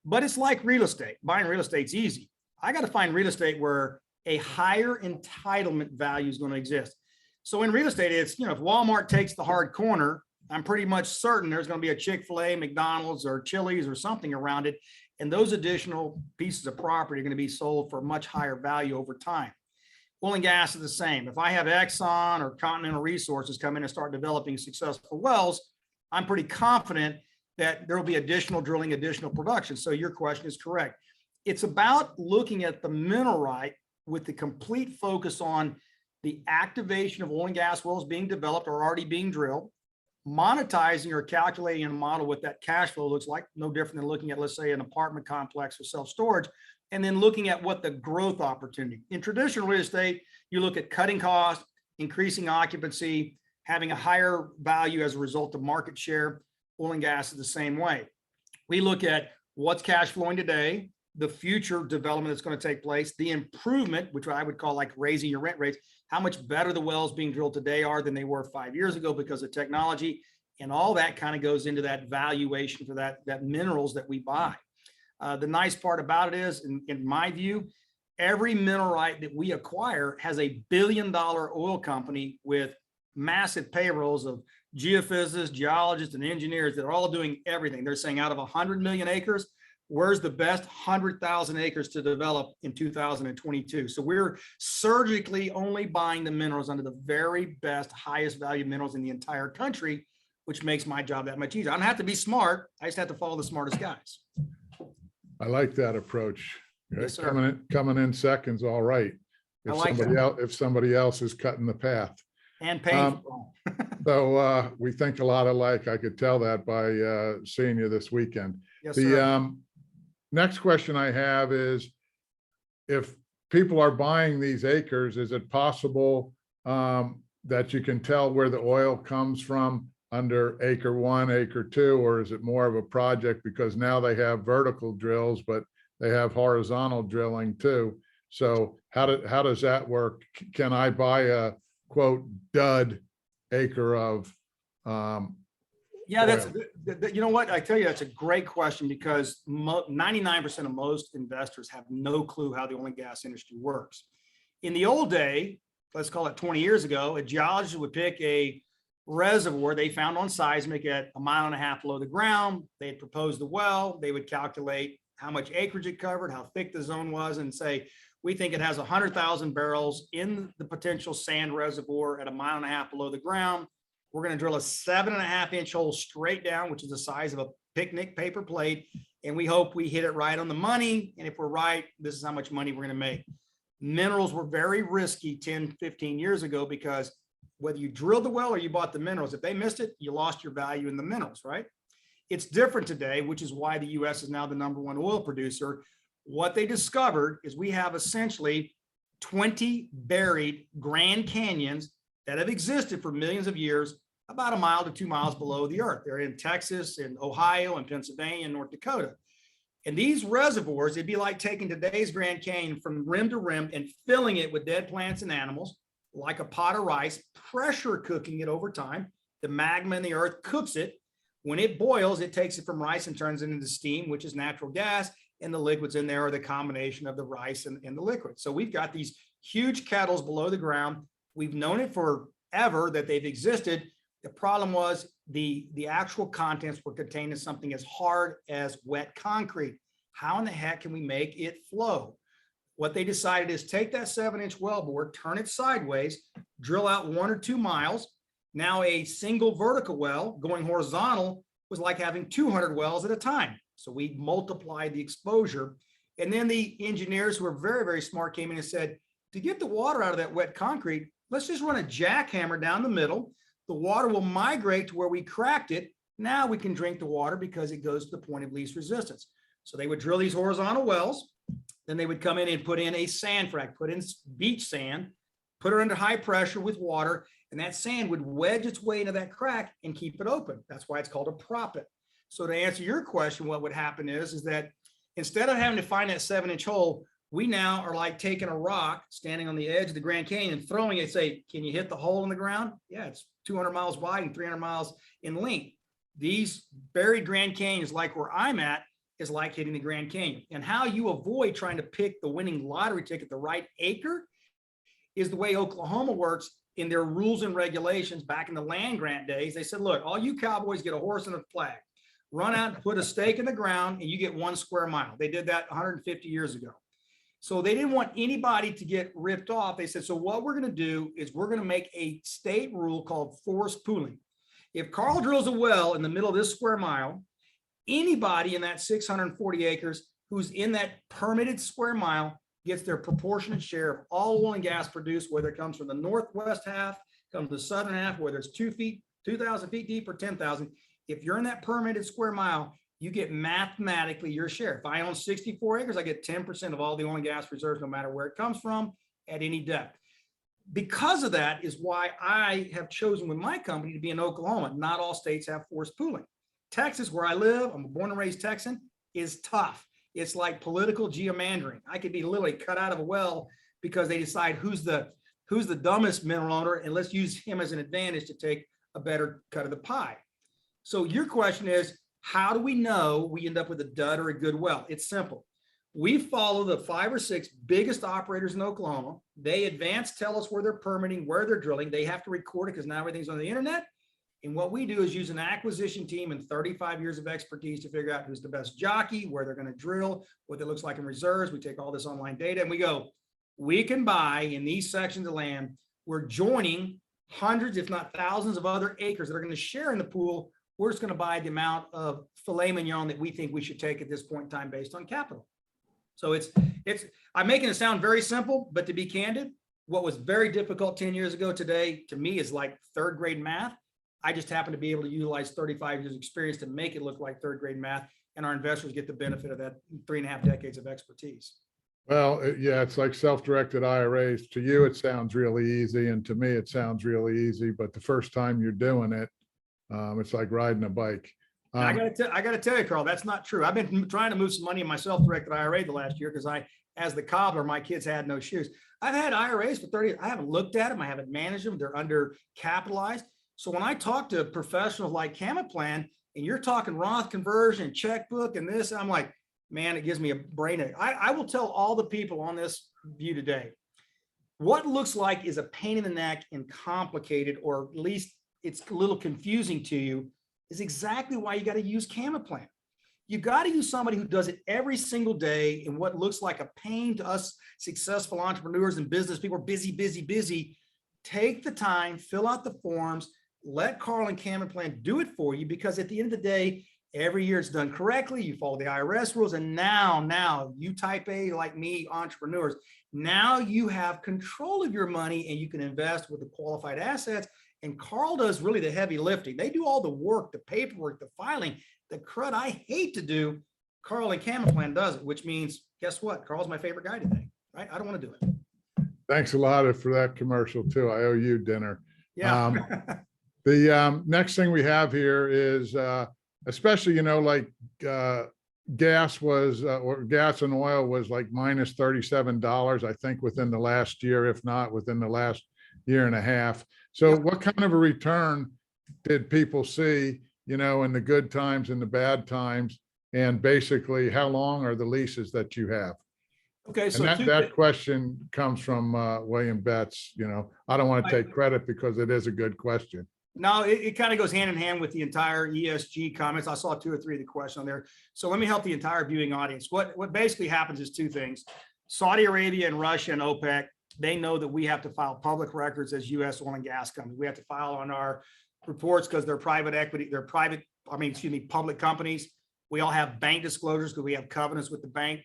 S3: But it's like real estate. Buying real estate's easy. I got to find real estate where a higher entitlement value is going to exist. So in real estate, it's, you know, if Walmart takes the hard corner, I'm pretty much certain there's going to be a Chick-fil-A, McDonald's, or Chili's or something around it. And those additional pieces of property are going to be sold for much higher value over time. Oil and gas is the same. If I have Exxon or Continental Resources come in and start developing successful wells, I'm pretty confident that there will be additional drilling, additional production. So your question is correct. It's about looking at the mineral right with the complete focus on the activation of oil and gas wells being developed or already being drilled, monetizing or calculating in a model what that cash flow looks like, no different than looking at, let's say, an apartment complex or self-storage, and then looking at what the growth opportunity. In traditional real estate, you look at cutting costs, increasing occupancy, having a higher value as a result of market share. Oil and gas is the same way. We look at what's cash flowing today, the future development that's going to take place, the improvement, which I would call like raising your rent rates, how much better the wells being drilled today are than they were 5 years ago because of technology. And all that kind of goes into that valuation for that minerals that we buy. The nice part about it is, in my view, every mineral right that we acquire has $1 billion oil company with massive payrolls of geophysicists, geologists, and engineers that are all doing everything. They're saying out of 100 million acres, where's the best 100,000 acres to develop in 2022? So we're surgically only buying the minerals under the very best, highest value minerals in the entire country, which makes my job that much easier. I don't have to be smart. I just have to follow the smartest guys.
S2: I like that approach.
S3: Yes, sir.
S2: Coming in second's all right.
S3: I like that.
S2: If somebody else is cutting the path.
S3: And paying.
S2: So we think a lot alike. I could tell that by seeing you this weekend.
S3: Yes, sir.
S2: Next question I have is, if people are buying these acres, is it possible that you can tell where the oil comes from under acre 1, acre 2, or is it more of a project because now they have vertical drills, but they have horizontal drilling too? So how does that work? Can I buy a quote dud acre of
S3: Yeah, that's,
S2: oil?
S3: you know what, I tell you, that's a great question because 99% of most investors have no clue how the oil and gas industry works. In the old day, let's call it 20 years ago, a geologist would pick a reservoir they found on seismic at 1.5 miles below the ground. They'd propose the well. They would calculate how much acreage it covered, how thick the zone was, and say, we think it has 100,000 barrels in the potential sand reservoir at 1.5 miles below the ground. We're going to drill a 7.5-inch hole straight down, which is the size of a picnic paper plate. And we hope we hit it right on the money. And if we're right, this is how much money we're going to make. Minerals were very risky 10, 15 years ago because whether you drilled the well or you bought the minerals, if they missed it, you lost your value in the minerals, right? It's different today, which is why the US is now the #1 oil producer. What they discovered is we have essentially 20 buried Grand Canyons that have existed for millions of years, about 1 mile to 2 miles below the earth. They're in Texas and Ohio and Pennsylvania and North Dakota. And these reservoirs, it'd be like taking today's Grand Canyon from rim to rim and filling it with dead plants and animals, like a pot of rice, pressure cooking it over time. The magma in the earth cooks it. When it boils, it takes it from rice and turns it into steam, which is natural gas. And the liquids in there are the combination of the rice and the liquid. So we've got these huge kettles below the ground. We've known it forever that they've existed. The problem was the actual contents were contained in something as hard as wet concrete. How in the heck can we make it flow? What they decided is take that 7-inch wellbore, turn it sideways, drill out 1 or 2 miles. Now a single vertical well going horizontal was like having 200 wells at a time. So we multiplied the exposure. And then the engineers who were very, very smart came in and said, to get the water out of that wet concrete, let's just run a jackhammer down the middle. The water will migrate to where we cracked it. Now we can drink the water because it goes to the point of least resistance. So they would drill these horizontal wells. Then they would come in and put in a sand frac, put in beach sand, put it under high pressure with water, and that sand would wedge its way into that crack and keep it open. That's why it's called a proppet. So to answer your question, what would happen is that instead of having to find that 7-inch hole, we now are like taking a rock, standing on the edge of the Grand Canyon and throwing it, say, can you hit the hole in the ground? Yeah, it's 200 miles wide and 300 miles in length. These buried Grand Canyons, like where I'm at, is like hitting the Grand Canyon. And how you avoid trying to pick the winning lottery ticket, the right acre, is the way Oklahoma works in their rules and regulations. Back in the land grant days, they said, look, all you cowboys get a horse and a flag. Run out and put a stake in the ground and you get 1 square mile. They did that 150 years ago. So they didn't want anybody to get ripped off. They said, so what we're going to do is we're going to make a state rule called forced pooling. If Carl drills a well in the middle of this square mile, anybody in that 640 acres who's in that permitted square mile gets their proportionate share of all oil and gas produced, whether it comes from the northwest half, comes from the southern half, whether it's 2,000 feet deep or 10,000. If you're in that permitted square mile, you get mathematically your share. If I own 64 acres, I get 10% of all the oil and gas reserves, no matter where it comes from, at any depth. Because of that is why I have chosen with my company to be in Oklahoma. Not all states have forced pooling. Texas, where I live, I'm a born and raised Texan, is tough. It's like political gerrymandering. I could be literally cut out of a well because they decide who's the dumbest mineral owner, and let's use him as an advantage to take a better cut of the pie. So your question is, how do we know we end up with a dud or a good well? It's simple. We follow the 5 or 6 biggest operators in Oklahoma. They advance, tell us where they're permitting, where they're drilling. They have to record it because now everything's on the internet. And what we do is use an acquisition team and 35 years of expertise to figure out who's the best jockey, where they're going to drill, what it looks like in reserves. We take all this online data and we go, we can buy in these sections of land. We're joining hundreds, if not thousands of other acres that are going to share in the pool. We're just going to buy the amount of filet mignon that we think we should take at this point in time based on capital. So I'm making it sound very simple, but to be candid, what was very difficult 10 years ago today, to me, is like 3rd grade math. I just happen to be able to utilize 35 years experience to make it look like 3rd grade math, and our investors get the benefit of that 3.5 decades of expertise.
S2: Well, yeah, it's like self-directed IRAs. To you, it sounds really easy. And to me, it sounds really easy. But the first time you're doing it, it's like riding a bike.
S3: I got to tell you, Carl, that's not true. I've been trying to move some money in my self-directed IRA the last year because as the cobbler, my kids had no shoes. I've had IRAs for 30 years. I haven't looked at them. I haven't managed them. They're undercapitalized. So when I talk to professionals like Camaplan, and you're talking Roth conversion, checkbook, and this, I'm like, man, it gives me a brain ache. I will tell all the people on this view today, what looks like is a pain in the neck and complicated, or at least it's a little confusing to you, is exactly why you got to use Camaplan. You got to use somebody who does it every single day in what looks like a pain to us successful entrepreneurs and business people. Busy, busy, busy. Take the time, fill out the forms, let Carl and Camaplan do it for you, because at the end of the day, every year it's done correctly. You follow the IRS rules. And now you type A like me, entrepreneurs, now you have control of your money and you can invest with the qualified assets. And Carl does really the heavy lifting. They do all the work, the paperwork, the filing, the crud I hate to do. Carl and Camaplan does it, which means, guess what? Carl's my favorite guy today, right? I don't want to do it.
S2: Thanks a lot for that commercial too. I owe you dinner.
S3: Yeah.
S2: The next thing we have here is, especially, like gas was, or gas and oil was like minus $37, I think, within the last year, if not within the last year and a half. So what kind of a return did people see, in the good times and the bad times? And basically, how long are the leases that you have?
S3: Okay, so
S2: and that question comes from William Betts. I don't want to take credit because it is a good question.
S3: No, it kind of goes hand in hand with the entire ESG comments. I saw 2 or 3 of the questions on there. So let me help the entire viewing audience. What basically happens is 2 things. Saudi Arabia and Russia and OPEC, they know that we have to file public records as U.S. oil and gas companies. We have to file on our reports because they're private equity, public companies. We all have bank disclosures because we have covenants with the bank.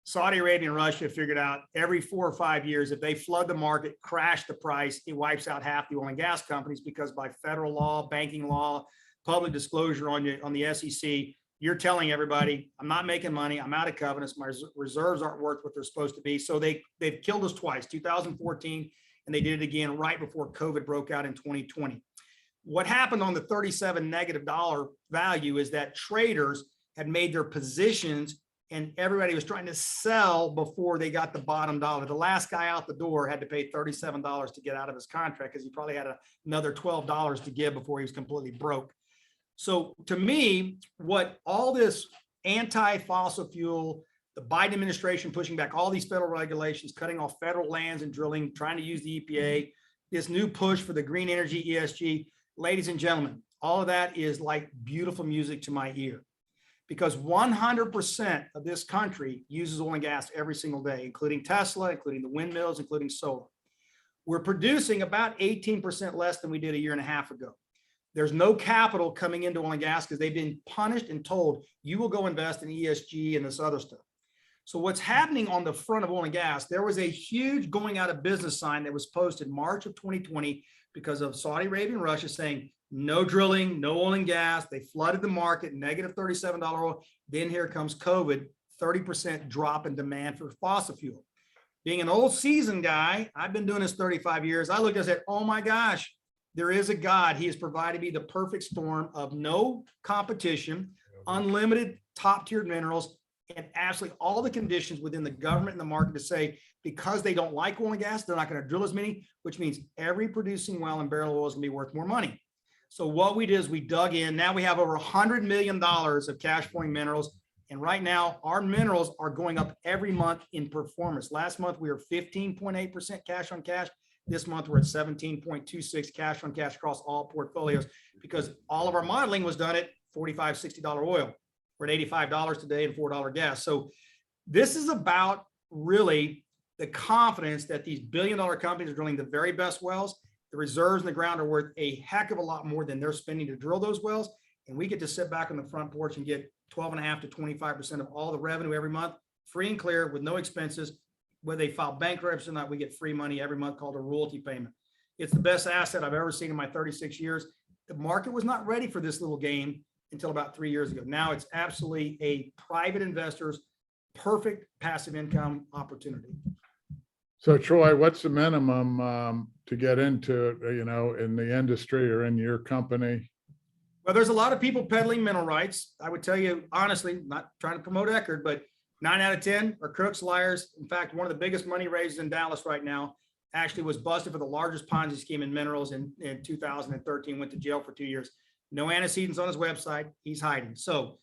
S3: Saudi Arabia and Russia figured out every 4 or 5 years, if they flood the market, crash the price, it wipes out half the oil and gas companies, because by federal law, banking law, public disclosure on the SEC, you're telling everybody, I'm not making money, I'm out of covenants, my reserves aren't worth what they're supposed to be. So they've killed us twice, 2014 and they did it again right before COVID broke out in 2020. What happened on the 37 negative dollar value is that traders had made their positions and everybody was trying to sell before they got the bottom dollar. The last guy out the door had to pay $37 to get out of his contract because he probably had another $12 to give before he was completely broke. So to me, what all this anti-fossil fuel, the Biden administration pushing back all these federal regulations, cutting off federal lands and drilling, trying to use the EPA, this new push for the green energy ESG, ladies and gentlemen, all of that is like beautiful music to my ear. Because 100% of this country uses oil and gas every single day, including Tesla, including the windmills, including solar. We're producing about 18% less than we did a year and a half ago. There's no capital coming into oil and gas because they've been punished and told, you will go invest in ESG and this other stuff. So what's happening on the front of oil and gas, there was a huge going out of business sign that was posted March of 2020 because of Saudi Arabia and Russia saying, no drilling, no oil and gas. They flooded the market, negative $37 oil. Then here comes COVID, 30% drop in demand for fossil fuel. Being an old seasoned guy, I've been doing this 35 years. I looked and said, oh my gosh, there is a God. He has provided me the perfect storm of no competition, unlimited top tiered minerals, and absolutely all the conditions within the government and the market to say, because they don't like oil and gas, they're not going to drill as many, which means every producing well and barrel of oil is going to be worth more money. So what we did is we dug in. Now we have over $100 million of cash flowing minerals. And right now our minerals are going up every month in performance. Last month we were 15.8% cash on cash. This month we're at 17.26 cash on cash across all portfolios because all of our modeling was done at $45, $60 oil. We're at $85 today and $4 gas. So this is about really the confidence that these billion-dollar companies are drilling the very best wells. The reserves in the ground are worth a heck of a lot more than they're spending to drill those wells. And we get to sit back on the front porch and get 12.5 to 25% of all the revenue every month, free and clear with no expenses. Whether they file bankruptcy or not, we get free money every month called a royalty payment. It's the best asset I've ever seen in my 36 years. The market was not ready for this little game until about 3 years ago. Now it's absolutely a private investor's perfect passive income opportunity.
S2: So Troy, what's the minimum to get into, in the industry or in your company?
S3: Well, there's a lot of people peddling mineral rights. I would tell you, honestly, not trying to promote Eckard, but 9 out of 10 are crooks, liars. In fact, one of the biggest money raisers in Dallas right now actually was busted for the largest Ponzi scheme in minerals in 2013, went to jail for 2 years. No antecedents on his website. He's hiding. So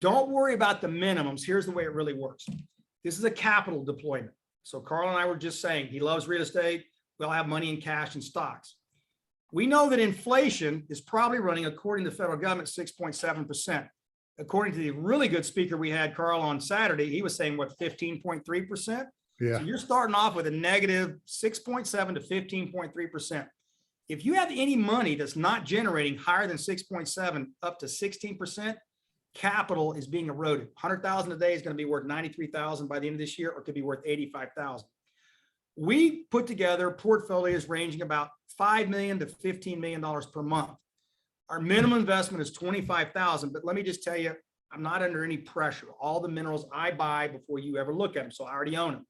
S3: don't worry about the minimums. Here's the way it really works. This is a capital deployment. So Carl and I were just saying, he loves real estate. We all have money in cash and stocks. We know that inflation is probably running, according to the federal government, 6.7%. According to the really good speaker we had, Carl, on Saturday, he was saying, what, 15.3%?
S2: Yeah.
S3: So you're starting off with a negative 6.7 to 15.3%. If you have any money that's not generating higher than 6.7 up to 16%, capital is being eroded. 100,000 a day is going to be worth 93,000 by the end of this year, or it could be worth 85,000. We put together portfolios ranging about $5 million to $15 million per month. Our minimum investment is 25,000, but let me just tell you, I'm not under any pressure. All the minerals I buy before you ever look at them, so I already own them.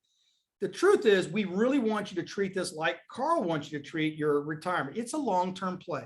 S3: The truth is, we really want you to treat this like Carl wants you to treat your retirement. It's a long-term play.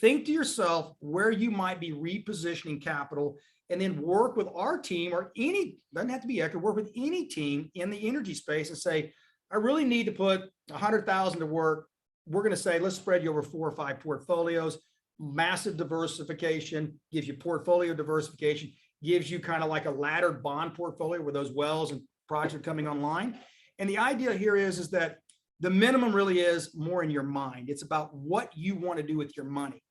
S3: Think to yourself where you might be repositioning capital, and then work with our team, or any, doesn't have to be Eckard, work with any team in the energy space and say, I really need to put 100,000 to work. We're going to say, let's spread you over 4 or 5 portfolios. Massive diversification gives you portfolio diversification, gives you kind of like a laddered bond portfolio where those wells and projects are coming online. And the idea here is that the minimum really is more in your mind. It's about what you want to do with your money.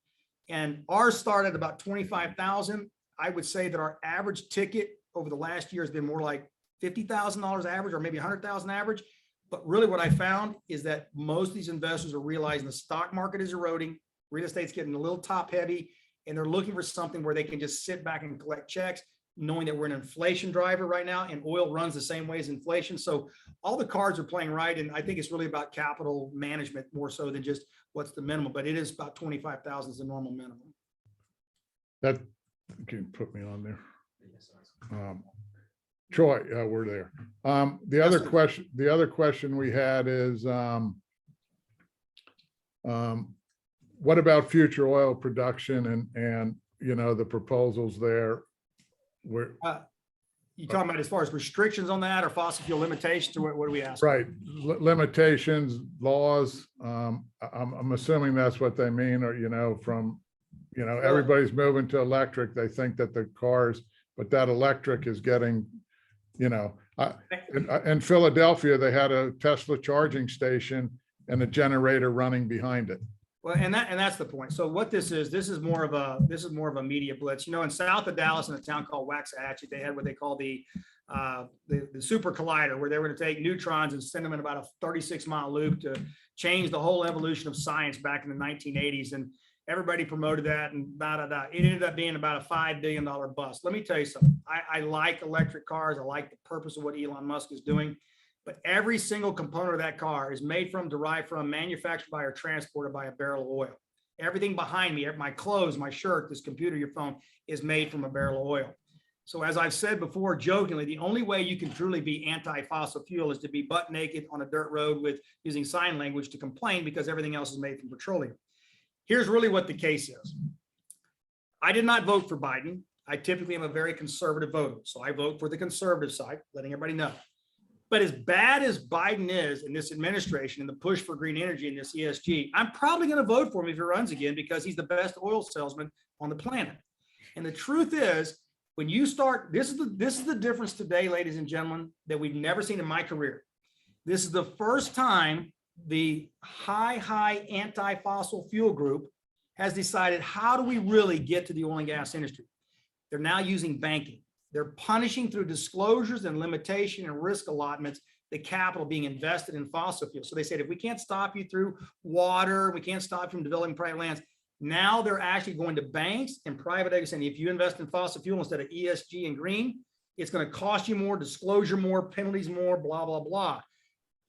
S3: And ours started at about 25,000. I would say that our average ticket over the last year has been more like $50,000 average, or maybe 100,000 average. But really what I found is that most of these investors are realizing the stock market is eroding, real estate's getting a little top heavy, and they're looking for something where they can just sit back and collect checks, knowing that we're an inflation driver right now, and oil runs the same way as inflation. So all the cards are playing right. And I think it's really about capital management more so than just what's the minimum, but it is about 25,000 is the normal minimum.
S2: That can put me on there. Troy, we're there. The other question we had is, What about future oil production and, you know, the proposals there? Where,
S3: You talking about as far as restrictions on that or fossil fuel limitations, or what do we ask?
S2: right, limitations, laws, I'm assuming that's what they mean, or, you know, from, you know, everybody's moving to electric. They think that the cars, but that electric is getting, you know, in Philadelphia, they had a Tesla charging station and a generator running behind it.
S3: Well, and that's the point. So what this is more of a media blitz. You know, in south of Dallas, in a town called Waxahachie, they had what they call the super collider, where they were going to take neutrons and send them in about a 36-mile loop to change the whole evolution of science back in the 1980s. And everybody promoted that, and it ended up being about a $5 billion bust. Let me tell you something. I like electric cars. I like the purpose of what Elon Musk is doing. But every single component of that car is made from, derived from, manufactured by, or transported by a barrel of oil. Everything behind me, my clothes, my shirt, this computer, your phone, is made from a barrel of oil. So as I've said before, jokingly, the only way you can truly be anti-fossil fuel is to be butt naked on a dirt road with using sign language to complain, because everything else is made from petroleum. Here's really what the case is. I did not vote for Biden. I typically am a very conservative voter. So I vote for the conservative side, letting everybody know. But as bad as Biden is in this administration and the push for green energy and this ESG, I'm probably going to vote for him if he runs again, because he's the best oil salesman on the planet. And the truth is, when you start, this is the difference today, ladies and gentlemen, that we've never seen in my career. This is the first time the high anti-fossil fuel group has decided, how do we really get to the oil and gas industry? They're now using banking. They're punishing through disclosures and limitation and risk allotments the capital being invested in fossil fuels. So they said, if we can't stop you through water, we can't stop you from developing private lands. Now they're actually going to banks and private equity saying, if you invest in fossil fuel instead of ESG and green, it's going to cost you more, disclosure more, penalties more, blah, blah, blah.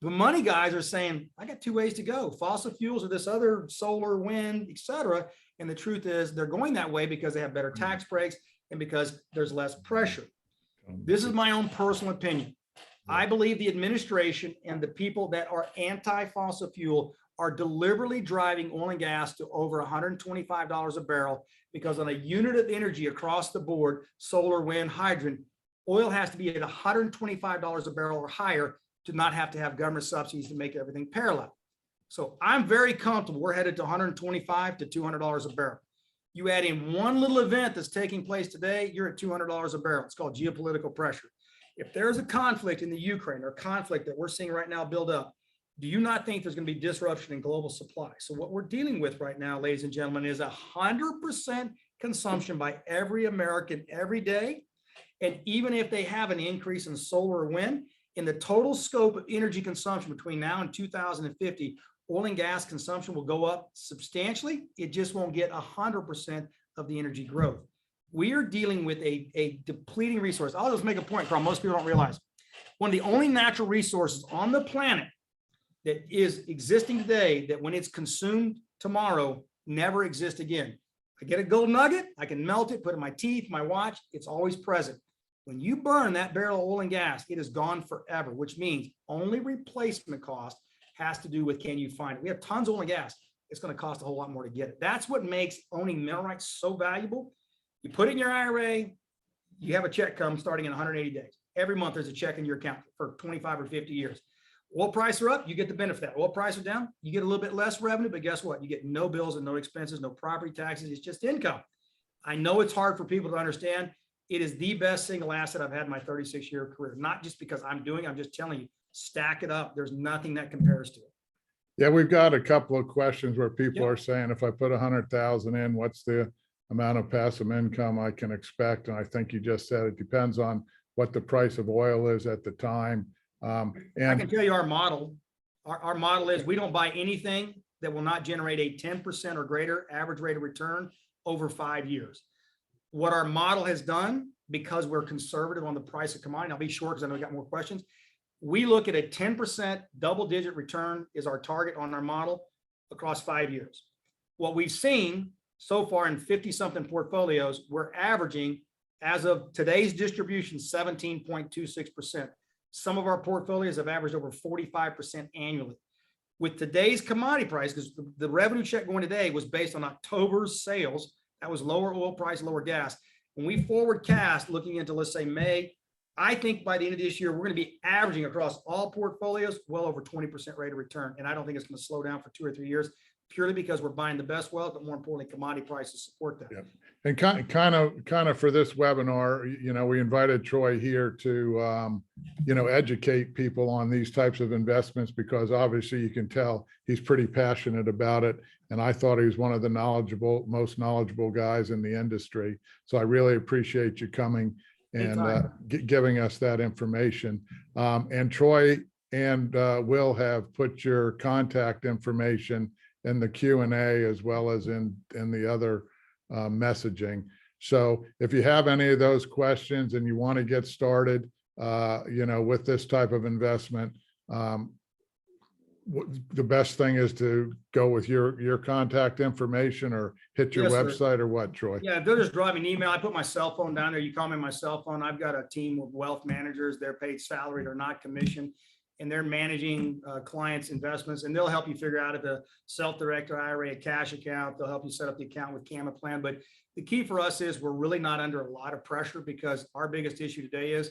S3: The money guys are saying, I got two ways to go: fossil fuels or this other solar, wind, et cetera. And the truth is, they're going that way because they have better tax breaks and because there's less pressure. This is my own personal opinion. I believe the administration and the people that are anti-fossil fuel are deliberately driving oil and gas to over $125 a barrel, because on a unit of energy across the board, solar, wind, hydrogen, oil has to be at $125 a barrel or higher to not have to have government subsidies to make everything parallel. So I'm very comfortable. We're headed to $125 to $200 a barrel. You add in one little event that's taking place today, you're at $200 a barrel. It's called geopolitical pressure. If there's a conflict in the Ukraine, or conflict that we're seeing right now build up, do you not think there's going to be disruption in global supply? So what we're dealing with right now, ladies and gentlemen, is 100% consumption by every American every day. And even if they have an increase in solar or wind, in the total scope of energy consumption between now and 2050, oil and gas consumption will go up substantially. It just won't get 100% of the energy growth. We are dealing with a depleting resource. I'll just make a point, Carl. Most people don't realize one of the only natural resources on the planet that is existing today, that when it's consumed tomorrow, never exists again. I get a gold nugget, I can melt it, put it in my teeth, my watch, it's always present. When you burn that barrel of oil and gas, it is gone forever, which means only replacement cost has to do with, can you find it? We have tons of oil and gas. It's going to cost a whole lot more to get it. That's what makes owning mineral rights so valuable. You put it in your IRA, you have a check come starting in 180 days. Every month there's a check in your account for 25 or 50 years. Oil prices are up, you get the benefit of that. Oil prices are down, you get a little bit less revenue, but guess what? You get no bills and no expenses, no property taxes. It's just income. I know it's hard for people to understand. It is the best single asset I've had in my 36-year career. Not just because I'm doing, I'm just telling you, stack it up. There's nothing that compares to it.
S2: Yeah, we've got a couple of questions where people are saying, if I put 100,000 in, what's the amount of passive income I can expect? And I think you just said it depends on what the price of oil is at the time.
S3: I can tell you our model. Our model is, we don't buy anything that will not generate a 10% or greater average rate of return over 5 years. What our model has done, because we're conservative on the price of commodity, I'll be short because I know we got more questions. We look at a 10% double-digit return is our target on our model across 5 years. What we've seen so far in 50-something portfolios, we're averaging, as of today's distribution, 17.26%. Some of our portfolios have averaged over 45% annually. with today's commodity price, because the revenue check going today was based on October's sales. That was lower oil price, lower gas. When we forward cast looking into, let's say, May, I think by the end of this year, we're going to be averaging across all portfolios well over 20% rate of return. And I don't think it's going to slow down for 2 or 3 years, purely because we're buying the best wells, but more importantly, commodity prices support that.
S2: Yeah. And kind of for this webinar, you know, we invited Troy here to, you know, educate people on these types of investments, because obviously you can tell he's pretty passionate about it. And I thought he was one of the most knowledgeable guys in the industry. So I really appreciate you coming and giving us that information. And Troy and Will have put your contact information in the Q&A as well as in the other messaging. So if you have any of those questions and you want to get started, you know, with this type of investment, the best thing is to go with your contact information or hit your website or what, Troy?
S3: Yeah, they'll just drive me an email. I put my cell phone down there. You call me on my cell phone. I've got a team of wealth managers. They're paid salaried or not commission, and they're managing clients' investments, and they'll help you figure out if a self-directed IRA, a cash account. They'll help you set up the account with Camaplan. But the key for us is we're really not under a lot of pressure, because our biggest issue today is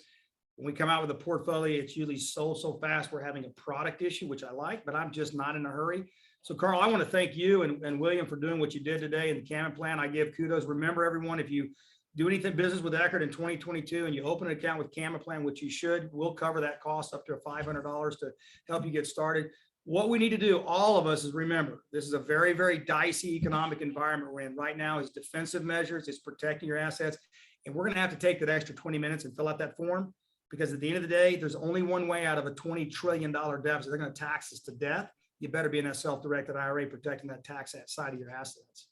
S3: when we come out with a portfolio, it's usually sold so fast. We're having a product issue, which I like, but I'm just not in a hurry. So Carl, I want to thank you and William for doing what you did today in the Camaplan. I give kudos. Remember, everyone, if you do anything business with Eckard in 2022 and you open an account with Camaplan, which you should, we'll cover that cost up to $500 to help you get started. What we need to do, all of us, is remember, this is a very, very dicey economic environment we're in right now. Is defensive measures, it's protecting your assets. And we're going to have to take that extra 20 minutes and fill out that form, because at the end of the day, there's only one way out of a $20 trillion deficit. They're going to tax us to death. You better be in that self-directed IRA protecting that tax side of your assets.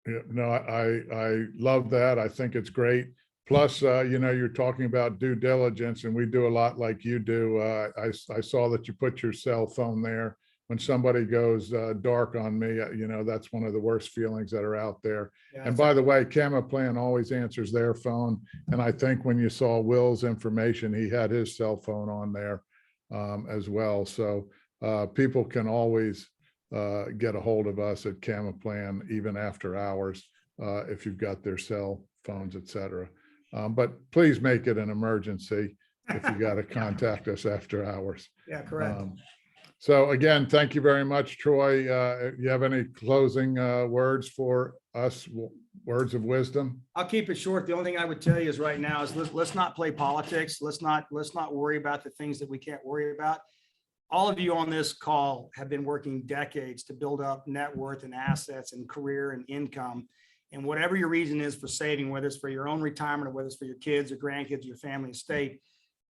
S2: Yeah, no, I love that. I think it's great. Plus, you know, you're talking about due diligence, and we do a lot like you do. I saw that you put your cell phone there. When somebody goes dark on me, you know, that's one of the worst feelings that are out there. Yeah, and by the way, Camaplan always answers their phone. And I think when you saw Will's information, he had his cell phone on there as well. So people can always get a hold of us at Camaplan, even after hours, if you've got their cell phones, et cetera. But please make it an emergency if you got to contact us after hours.
S3: Yeah, correct.
S2: So again, thank you very much, Troy. You have any closing words for us, words of wisdom?
S3: I'll keep it short. The only thing I would tell you is right now is let's not play politics. Let's not worry about the things that we can't worry about. All of you on this call have been working decades to build up net worth and assets and career and income. And whatever your reason is for saving, whether it's for your own retirement or whether it's for your kids or grandkids or your family estate,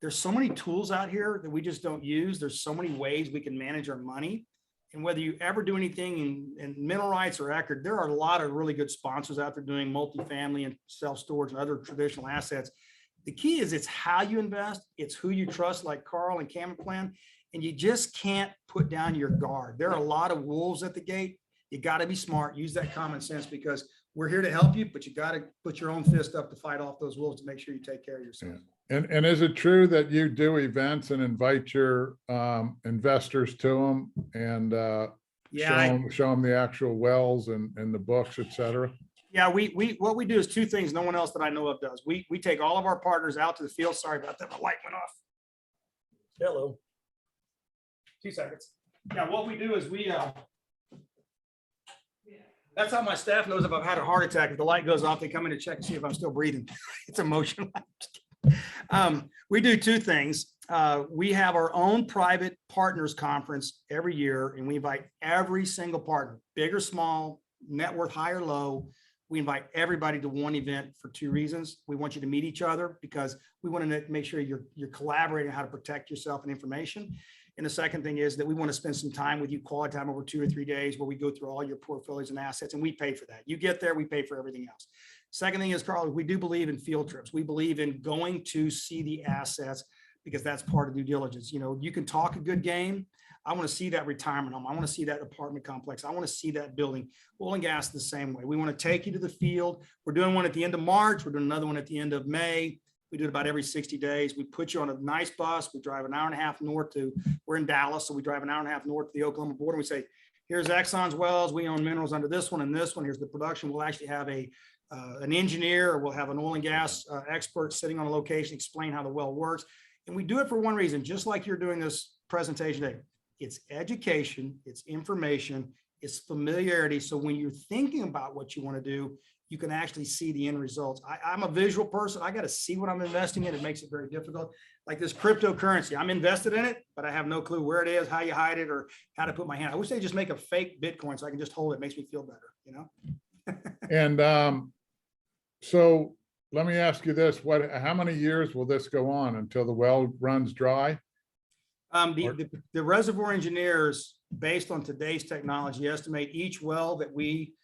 S3: there's so many tools out here that we just don't use. There's so many ways we can manage our money. And whether you ever do anything in mineral rights or Eckard, there are a lot of really good sponsors out there doing multifamily and self-storage and other traditional assets. The key is it's how you invest. It's who you trust, like Carl and Camaplan. And you just can't put down your guard. There are a lot of wolves at the gate. You got to be smart. Use that common sense, because we're here to help you, but you got to put your own fist up to fight off those wolves to make sure you take care of yourself.
S2: Yeah. And is it true that you do events and invite your investors to them and show them the actual wells and the books, et cetera?
S3: Yeah, what we do is two things no one else that I know of does. We take all of our partners out to the field. Sorry about that. My light went off. Hello. 2 seconds. Now, what we do is that's how my staff knows if I've had a heart attack. If the light goes off, they come in to check and see if I'm still breathing. It's emotional. We do two things. We have our own private partners conference every year, and we invite every single partner, big or small, net worth high or low. We invite everybody to one event for two reasons. We want you to meet each other because we want to make sure you're collaborating on how to protect yourself and information. And the second thing is that we want to spend some time with you, quality time over 2 or 3 days, where we go through all your portfolios and assets, and we pay for that. You get there, we pay for everything else. Second thing is, Carl, we do believe in field trips. We believe in going to see the assets because that's part of due diligence. You know, you can talk a good game. I want to see that retirement home. I want to see that apartment complex. I want to see that building. Oil and gas the same way. We want to take you to the field. We're doing one at the end of March. We're doing another one at the end of May. We do it about every 60 days. We put you on a nice bus. We drive an hour and a half north to, we're in Dallas, so we drive an hour and a half north to the Oklahoma border. And we say, here's Exxon's wells. We own minerals under this one and this one. Here's the production. We'll actually have an engineer, or we'll have an oil and gas expert sitting on a location, explain how the well works. And we do it for one reason, just like you're doing this presentation today. It's education, it's information, it's familiarity. So when you're thinking about what you want to do, you can actually see the end results. I'm a visual person. I got to see what I'm investing in. It makes it very difficult. Like this cryptocurrency, I'm invested in it, but I have no clue where it is, how you hide it, or how to put my hand. I wish they just make a fake Bitcoin so I can just hold it. It makes me feel better, you know?
S2: And so let me ask you this, how many years will this go on until the well runs dry?
S3: The reservoir engineers, based on today's technology, estimate each well that we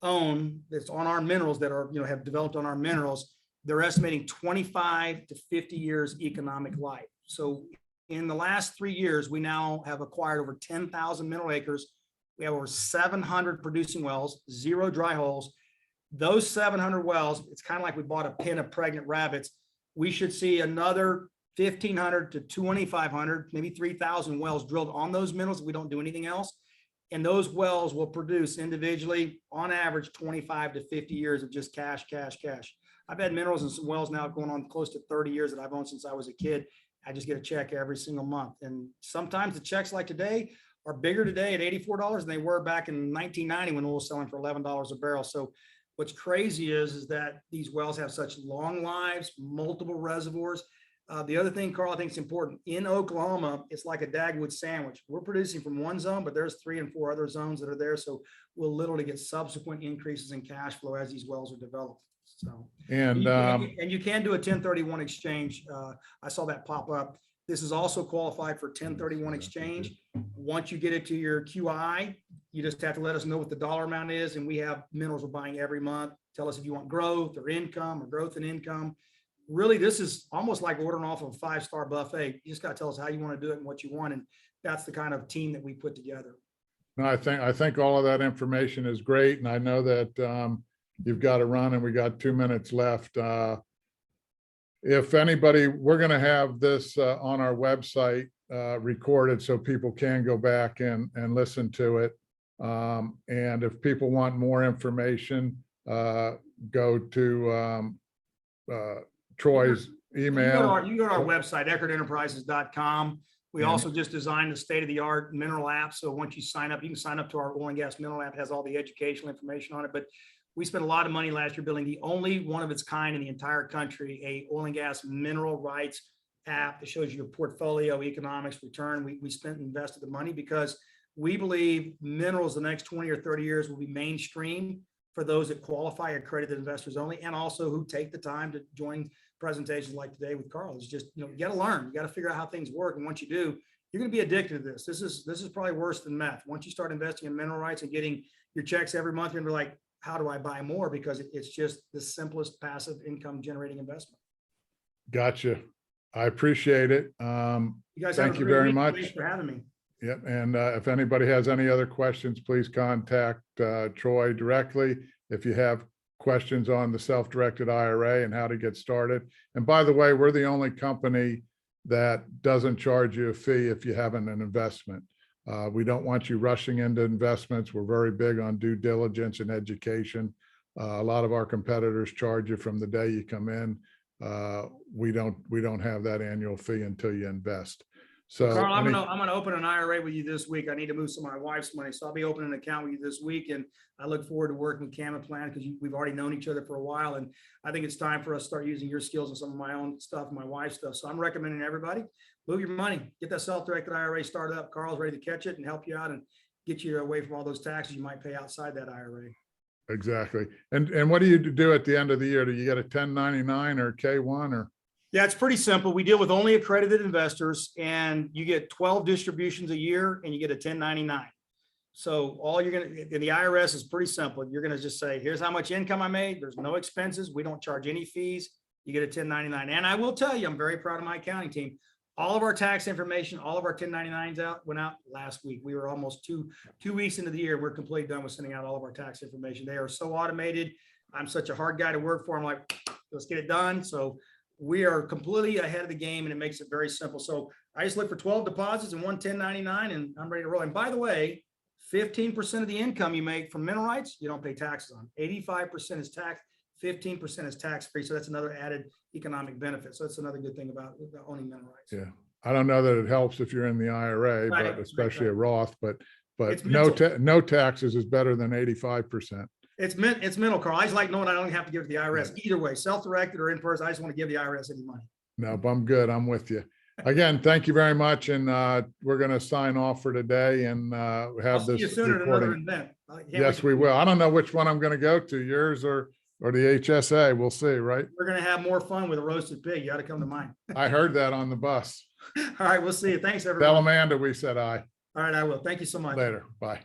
S3: own that's on our minerals that are, have developed on our minerals, they're estimating 25 to 50 years economic life. So in the last 3 years, we now have acquired over 10,000 mineral acres. We have over 700 producing wells, 0 dry holes. Those 700 wells, it's kind of like we bought a pen of pregnant rabbits. We should see another 1,500 to 2,500, maybe 3,000 wells drilled on those minerals if we don't do anything else. And those wells will produce individually, on average, 25 to 50 years of just cash, cash, cash. I've had minerals and some wells now going on close to 30 years that I've owned since I was a kid. I just get a check every single month. And sometimes the checks like today are bigger today at $84 than they were back in 1990 when oil was selling for $11 a barrel. So what's crazy is that these wells have such long lives, multiple reservoirs. The other thing, Carl, I think is important, in Oklahoma, it's like a Dagwood sandwich. We're producing from one zone, but there's 3 and 4 other zones that are there. So we'll literally get subsequent increases in cash flow as these wells are developed. So, and you can do a 1031 exchange. I saw that pop up. This is also qualified for 1031 exchange. Once you get it to your QI, you just have to let us know what the dollar amount is. And we have minerals we're buying every month. Tell us if you want growth or income or growth and income. Really, this is almost like ordering off of a 5-star buffet. You just got to tell us how you want to do it and what you want. And that's the kind of team that we put together.
S2: No, I think all of that information is great. And I know that you've got to run and we got 2 minutes left. If anybody, we're going to have this on our website recorded so people can go back and listen to it. And if people want more information, go to Troy's email.
S3: You go to our website, eckardenterprises.com. We also just designed the state-of-the-art mineral app. So once you sign up, you can sign up to our oil and gas mineral app. It has all the educational information on it. But we spent a lot of money last year building the only one of its kind in the entire country, a oil and gas mineral rights app that shows you your portfolio, economics, return. We spent and invested the money because we believe minerals the next 20 or 30 years will be mainstream for those that qualify accredited investors only, and also who take the time to join presentations like today with Carl. It's just, you got to learn, you got to figure out how things work. And once you do, you're going to be addicted to this. This is probably worse than meth. Once you start investing in mineral rights and getting your checks every month, you're going to be like, how do I buy more? Because it's just the simplest passive income generating investment.
S2: Gotcha. I appreciate it.
S3: You guys
S2: thank you very much.
S3: Thanks for having me.
S2: Yep. And if anybody has any other questions, please contact Troy directly. If you have questions on the self-directed IRA and how to get started. And by the way, we're the only company that doesn't charge you a fee if you haven't an investment. We don't want you rushing into investments. We're very big on due diligence and education. A lot of our competitors charge you from the day you come in. We don't have that annual fee until you invest. So
S3: Carl, I'm gonna open an IRA with you this week. I need to move some of my wife's money, so I'll be opening an account with you this week, and I look forward to working with Camaplan because we've already known each other for a while, and I think it's time for us to start using your skills and some of my own stuff, my wife's stuff. So I'm recommending everybody move your money, get that self-directed IRA started up. Carl's ready to catch it and help you out and get you away from all those taxes you might pay outside that IRA.
S2: Exactly. And what do you do at the end of the year? Do you get a 1099 or K1 or?
S3: Yeah, it's pretty simple. We deal with only accredited investors, and you get 12 distributions a year and you get a 1099. So all you're going to, the IRS is pretty simple. You're going to just say, here's how much income I made. There's no expenses. We don't charge any fees. You get a 1099. And I will tell you, I'm very proud of my accounting team. All of our tax information, all of our 1099s went out last week. We were almost two weeks into the year. We're completely done with sending out all of our tax information. They are so automated. I'm such a hard guy to work for. I'm like, let's get it done. So we are completely ahead of the game and it makes it very simple. So I just look for 12 deposits and 1 1099 and I'm ready to roll. And by the way, 15% of the income you make from mineral rights, you don't pay taxes on. 85% is taxed, 15% is tax-free. So that's another added economic benefit. So that's another good thing about owning mineral rights.
S2: Yeah. I don't know that it helps if you're in the IRA,
S3: Right,
S2: but especially a
S3: right.
S2: Roth, but
S3: It's
S2: no,
S3: mental.
S2: no taxes is better than 85%.
S3: It's mental, Carl. I just like knowing I don't have to give it to the IRS either way, self-directed or in person. I just want to give the IRS any money.
S2: No, but I'm good. I'm with you. Again, thank you very much. And we're going to sign off for today and
S3: I'll
S2: have
S3: see you
S2: this
S3: soon at another
S2: recording.
S3: event. I can't
S2: Yes,
S3: wait.
S2: we will. I don't know which one I'm going to go to, yours or the HSA. We'll see, right?
S3: We're going to have more fun with a roasted pig. You got to come to mine.
S2: I heard that on the bus.
S3: All right, we'll see you. Thanks,
S2: Tell
S3: everyone.
S2: Amanda we said aye.
S3: All right, I will. Thank you so much.
S2: Later. Bye.